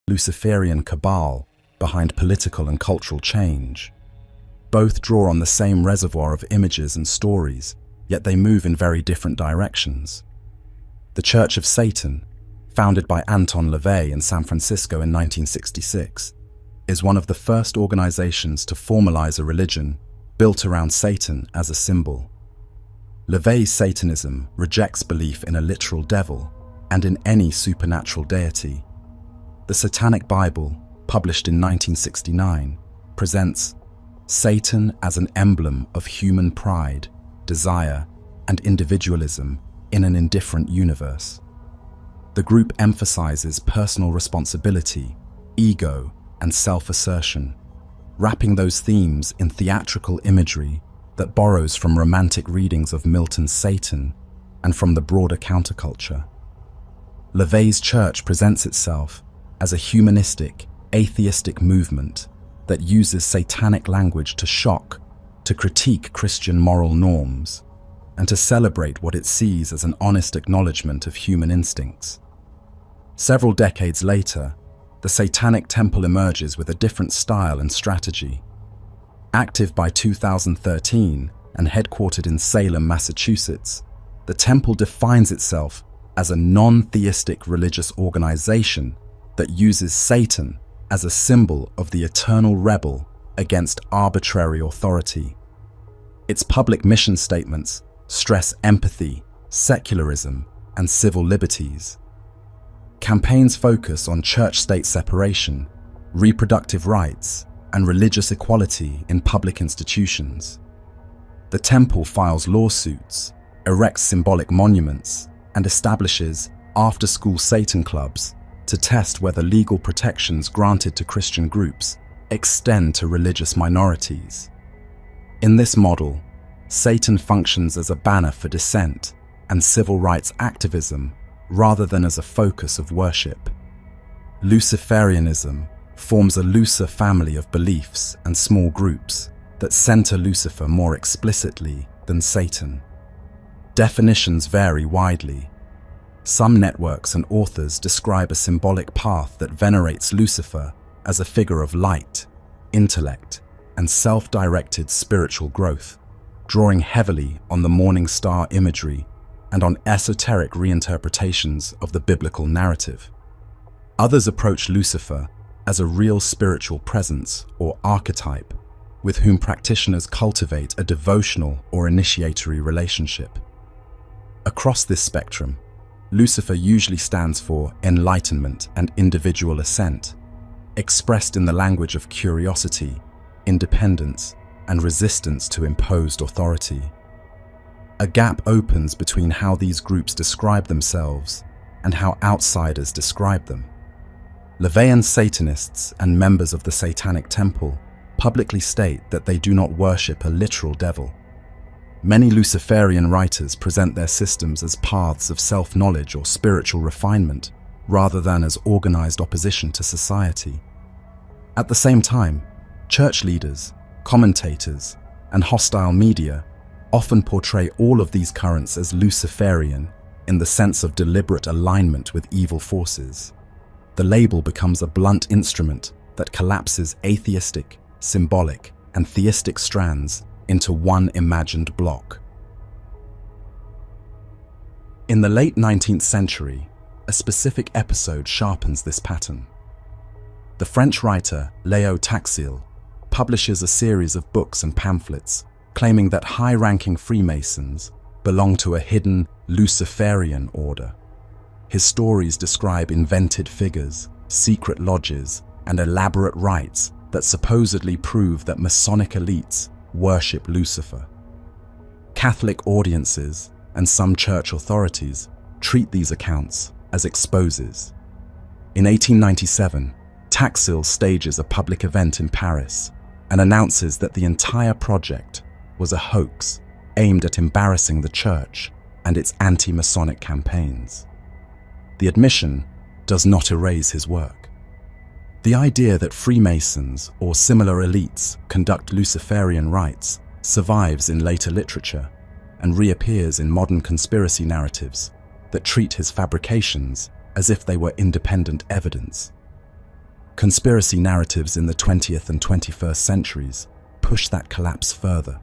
Luciferian cabal behind political and cultural change. Both draw on the same reservoir of images and stories, yet they move in very different directions. The Church of Satan, founded by Anton LaVey in San Francisco in 1966, is one of the first organizations to formalize a religion built around Satan as a symbol. LaVey's Satanism rejects belief in a literal devil and in any supernatural deity. The Satanic Bible, published in 1969, presents Satan as an emblem of human pride, desire, and individualism in an indifferent universe. The group emphasizes personal responsibility, ego, and self-assertion, wrapping those themes in theatrical imagery that borrows from romantic readings of Milton's Satan and from the broader counterculture. LaVey's church presents itself as a humanistic, atheistic movement that uses satanic language to shock, to critique Christian moral norms, and to celebrate what it sees as an honest acknowledgement of human instincts. Several decades later, the Satanic Temple emerges with a different style and strategy. Active by 2013 and headquartered in Salem, Massachusetts, the temple defines itself as a non-theistic religious organization that uses Satan as a symbol of the eternal rebel against arbitrary authority. Its public mission statements stress empathy, secularism, and civil liberties. Campaigns focus on church-state separation, reproductive rights, and religious equality in public institutions. The temple files lawsuits, erects symbolic monuments, and establishes after-school Satan clubs to test whether legal protections granted to Christian groups extend to religious minorities. In this model, Satan functions as a banner for dissent and civil rights activism rather than as a focus of worship. Luciferianism forms a looser family of beliefs and small groups that center Lucifer more explicitly than Satan. Definitions vary widely. Some networks and authors describe a symbolic path that venerates Lucifer as a figure of light, intellect, and self-directed spiritual growth, drawing heavily on the morning star imagery and on esoteric reinterpretations of the biblical narrative. Others approach Lucifer as a real spiritual presence or archetype with whom practitioners cultivate a devotional or initiatory relationship. Across this spectrum, Lucifer usually stands for enlightenment and individual ascent, expressed in the language of curiosity, independence, and resistance to imposed authority. A gap opens between how these groups describe themselves and how outsiders describe them. LaVeyan Satanists and members of the Satanic Temple publicly state that they do not worship a literal devil. Many Luciferian writers present their systems as paths of self-knowledge or spiritual refinement, rather than as organized opposition to society. At the same time, church leaders, commentators, and hostile media often portray all of these currents as Luciferian in the sense of deliberate alignment with evil forces. The label becomes a blunt instrument that collapses atheistic, symbolic, and theistic strands into one imagined block. In the late 19th century, a specific episode sharpens this pattern. The French writer Léo Taxil publishes a series of books and pamphlets claiming that high-ranking Freemasons belong to a hidden Luciferian order. His stories describe invented figures, secret lodges, and elaborate rites that supposedly prove that Masonic elites worship Lucifer. Catholic audiences and some church authorities treat these accounts as exposes. In 1897, Taxil stages a public event in Paris and announces that the entire project was a hoax aimed at embarrassing the church and its anti-Masonic campaigns. The admission does not erase his work. The idea that Freemasons or similar elites conduct Luciferian rites survives in later literature and reappears in modern conspiracy narratives that treat his fabrications as if they were independent evidence. Conspiracy narratives in the 20th and 21st centuries push that collapse further.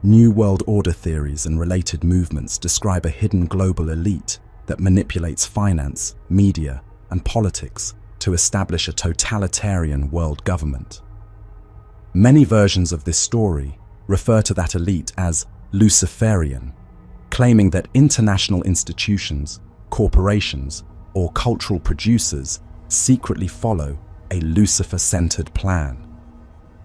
New World Order theories and related movements describe a hidden global elite that manipulates finance, media, and politics to establish a totalitarian world government. Many versions of this story refer to that elite as Luciferian, claiming that international institutions, corporations, or cultural producers secretly follow a Lucifer-centered plan.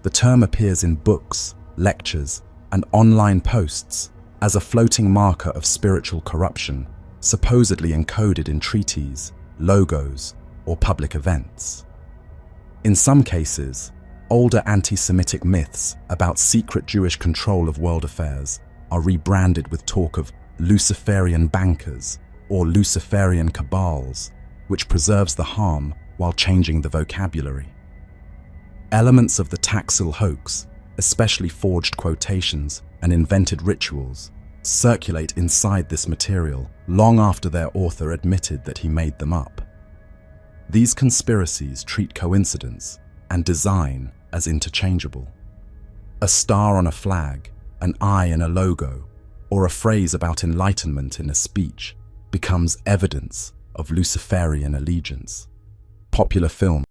The term appears in books, lectures, and online posts as a floating marker of spiritual corruption, supposedly encoded in treaties, logos, or public events. In some cases, older anti-Semitic myths about secret Jewish control of world affairs are rebranded with talk of Luciferian bankers or Luciferian cabals, which preserves the harm while changing the vocabulary. Elements of the Taxil hoax, especially forged quotations and invented rituals, circulate inside this material long after their author admitted that he made them up. These conspiracies treat coincidence and design as interchangeable. A star on a flag, an eye in a logo, or a phrase about enlightenment in a speech becomes evidence of Luciferian allegiance. Popular film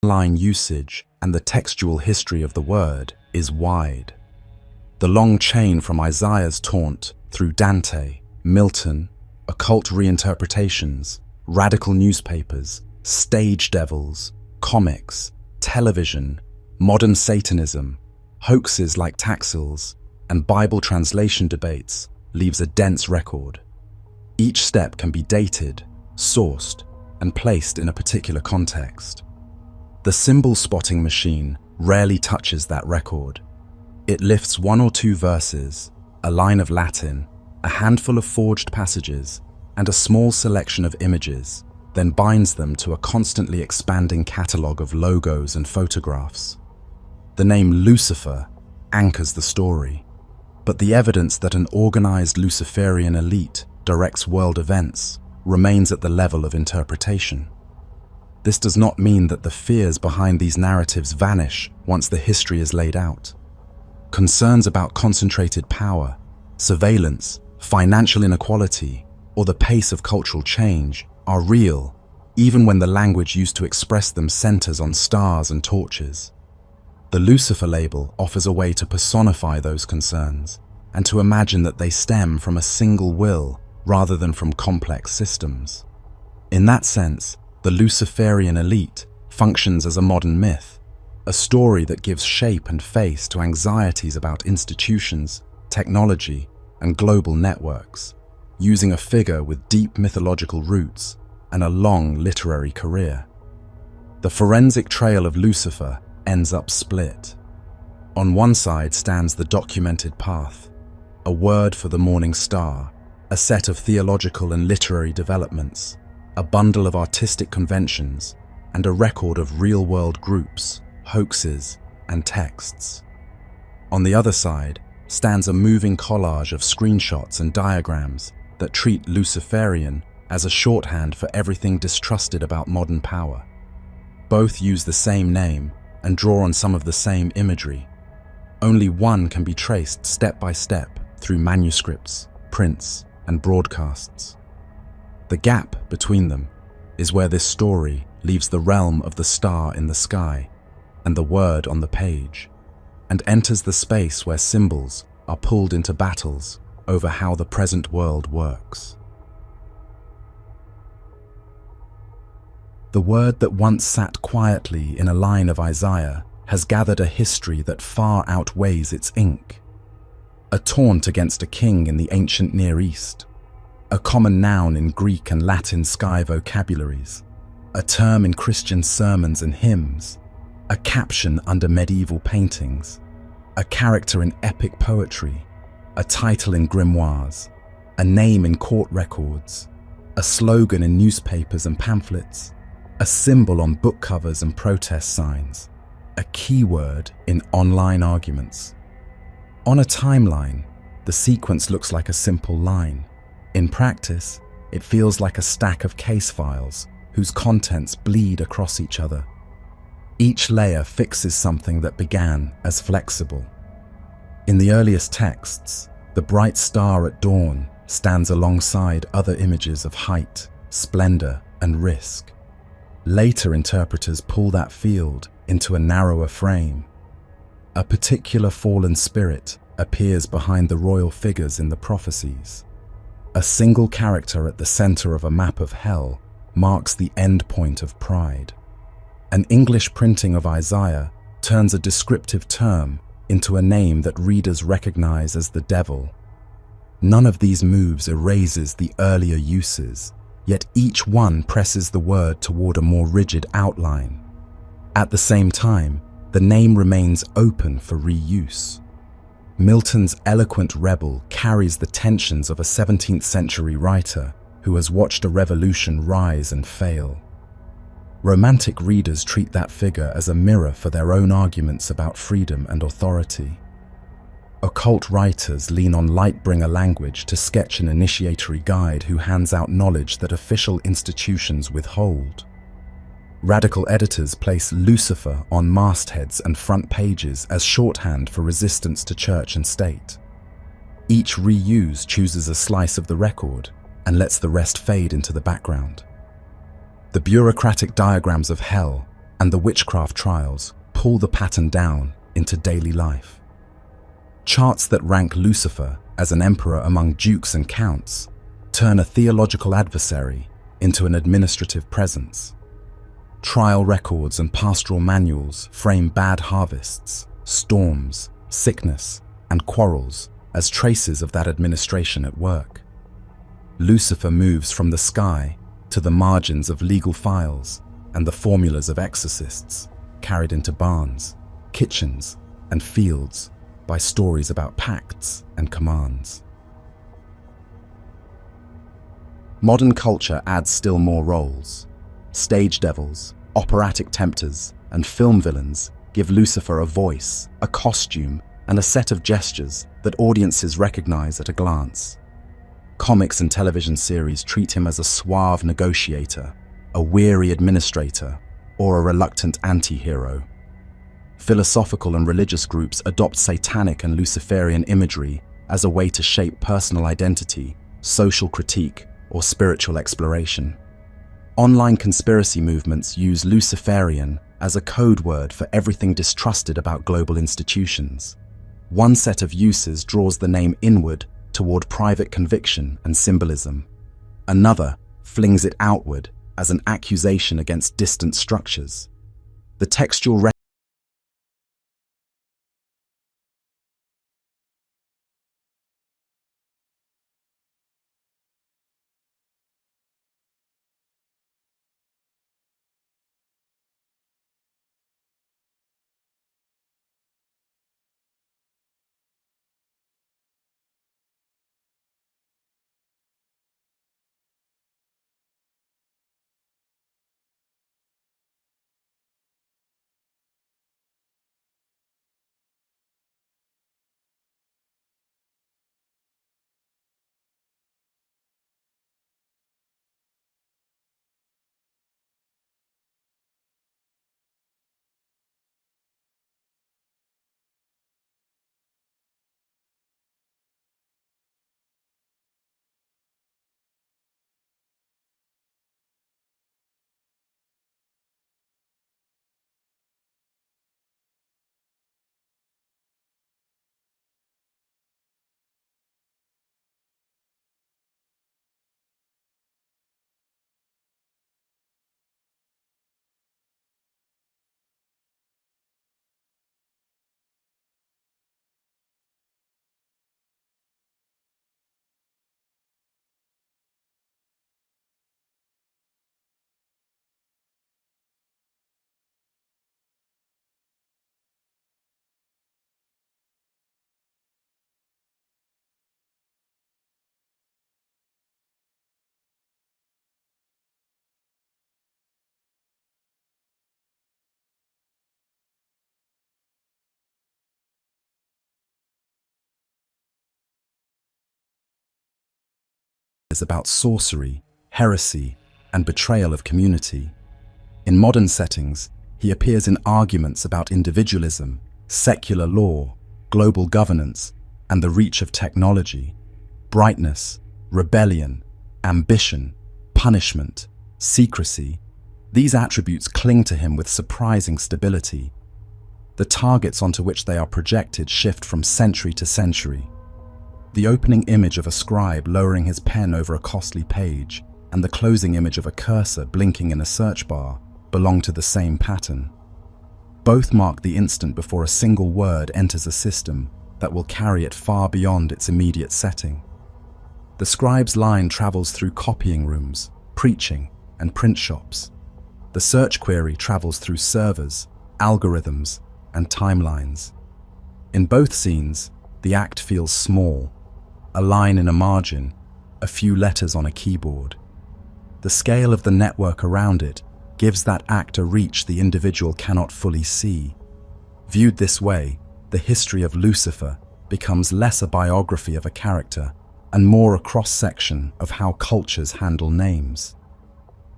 line usage and the textual history of the word is wide. The long chain from Isaiah's taunt through Dante, Milton, occult reinterpretations, radical newspapers, stage devils, comics, television, modern Satanism, hoaxes like Taxils, and Bible translation debates leaves a dense record. Each step can be dated, sourced, and placed in a particular context. The symbol spotting machine rarely touches that record. It lifts one or two verses, a line of Latin, a handful of forged passages, and a small selection of images, then binds them to a constantly expanding catalogue of logos and photographs. The name Lucifer anchors the story, but the evidence that an organized Luciferian elite directs world events remains at the level of interpretation. This does not mean that the fears behind these narratives vanish once the history is laid out. Concerns about concentrated power, surveillance, financial inequality, or the pace of cultural change are real, even when the language used to express them centers on stars and torches. The Lucifer label offers a way to personify those concerns and to imagine that they stem from a single will rather than from complex systems. In that sense, the Luciferian elite functions as a modern myth, a story that gives shape and face to anxieties about institutions, technology, and global networks, using a figure with deep mythological roots and a long literary career. The forensic trail of Lucifer ends up split. On one side stands the documented path, a word for the morning star, a set of theological and literary developments, a bundle of artistic conventions, and a record of real-world groups, hoaxes, and texts. On the other side stands a moving collage of screenshots and diagrams that treat Luciferian as a shorthand for everything distrusted about modern power. Both use the same name and draw on some of the same imagery. Only one can be traced step by step through manuscripts, prints, and broadcasts. The gap between them is where this story leaves the realm of the star in the sky and the word on the page, and enters the space where symbols are pulled into battles over how the present world works. The word that once sat quietly in a line of Isaiah has gathered a history that far outweighs its ink. A taunt against a king in the ancient Near East, a common noun in Greek and Latin sky vocabularies, a term in Christian sermons and hymns, a caption under medieval paintings, a character in epic poetry, a title in grimoires, a name in court records, a slogan in newspapers and pamphlets, a symbol on book covers and protest signs, a keyword in online arguments. On a timeline, the sequence looks like a simple line. In practice, it feels like a stack of case files whose contents bleed across each other. Each layer fixes something that began as flexible. In the earliest texts, the bright star at dawn stands alongside other images of height, splendor, and risk. Later interpreters pull that field into a narrower frame. A particular fallen spirit appears behind the royal figures in the prophecies. A single character at the center of a map of hell marks the end point of pride. An English printing of Isaiah turns a descriptive term into a name that readers recognize as the devil. None of these moves erases the earlier uses, yet each one presses the word toward a more rigid outline. At the same time, the name remains open for reuse. Milton's eloquent rebel carries the tensions of a 17th century writer who has watched a revolution rise and fail. Romantic readers treat that figure as a mirror for their own arguments about freedom and authority. Occult writers lean on lightbringer language to sketch an initiatory guide who hands out knowledge that official institutions withhold. Radical editors place Lucifer on mastheads and front pages as shorthand for resistance to church and state. Each reuse chooses a slice of the record and lets the rest fade into the background. The bureaucratic diagrams of hell and the witchcraft trials pull the pattern down into daily life. Charts that rank Lucifer as an emperor among dukes and counts turn a theological adversary into an administrative presence. Trial records and pastoral manuals frame bad harvests, storms, sickness, and quarrels as traces of that administration at work. Lucifer moves from the sky to the margins of legal files and the formulas of exorcists, carried into barns, kitchens, and fields by stories about pacts and commands. Modern culture adds still more roles. Stage devils, operatic tempters, and film villains give Lucifer a voice, a costume, and a set of gestures that audiences recognize at a glance. Comics and television series treat him as a suave negotiator, a weary administrator, or a reluctant anti-hero. Philosophical and religious groups adopt satanic and Luciferian imagery as a way to shape personal identity, social critique, or spiritual exploration. Online conspiracy movements use Luciferian as a code word for everything distrusted about global institutions. One set of uses draws the name inward toward private conviction and symbolism. Another flings it outward as an accusation against distant structures. The textual is about sorcery, heresy, and betrayal of community. In modern settings, he appears in arguments about individualism, secular law, global governance, and the reach of technology. Brightness, rebellion, ambition, punishment, secrecy, these attributes cling to him with surprising stability. The targets onto which they are projected shift from century to century. The opening image of a scribe lowering his pen over a costly page and the closing image of a cursor blinking in a search bar belong to the same pattern. Both mark the instant before a single word enters a system that will carry it far beyond its immediate setting. The scribe's line travels through copying rooms, preaching, and print shops. The search query travels through servers, algorithms, and timelines. In both scenes, the act feels small, a line in a margin, a few letters on a keyboard. The scale of the network around it gives that act a reach the individual cannot fully see. Viewed this way, the history of Lucifer becomes less a biography of a character and more a cross-section of how cultures handle names.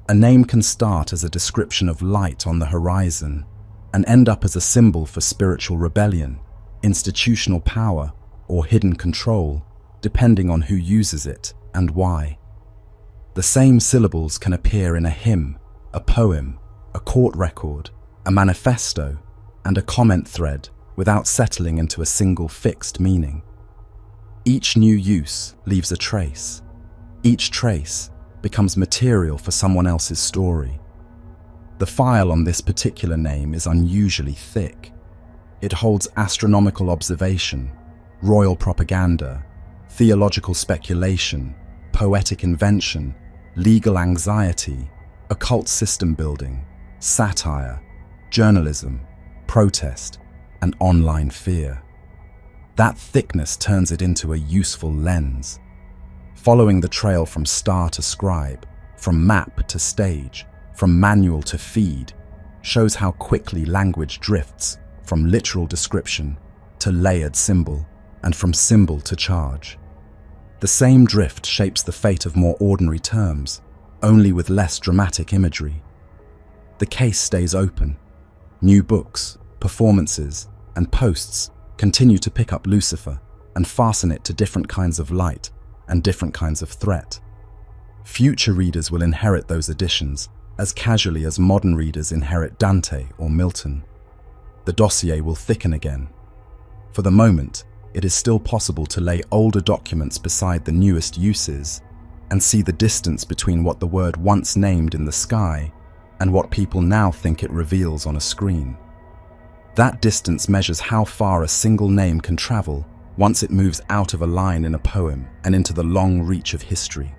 A name can start as a description of light on the horizon and end up as a symbol for spiritual rebellion, institutional power, or hidden control, depending on who uses it and why. The same syllables can appear in a hymn, a poem, a court record, a manifesto, and a comment thread without settling into a single fixed meaning. Each new use leaves a trace. Each trace becomes material for someone else's story. The file on this particular name is unusually thick. It holds astronomical observation, royal propaganda, theological speculation, poetic invention, legal anxiety, occult system building, satire, journalism, protest, and online fear. That thickness turns it into a useful lens. Following the trail from star to scribe, from map to stage, from manual to feed, shows how quickly language drifts from literal description to layered symbol, and from symbol to charge. The same drift shapes the fate of more ordinary terms, only with less dramatic imagery. The case stays open. New books, performances, and posts continue to pick up Lucifer and fasten it to different kinds of light and different kinds of threat. Future readers will inherit those additions as casually as modern readers inherit Dante or Milton. The dossier will thicken again. For the moment, it is still possible to lay older documents beside the newest uses and see the distance between what the word once named in the sky and what people now think it reveals on a screen. That distance measures how far a single name can travel once it moves out of a line in a poem and into the long reach of history.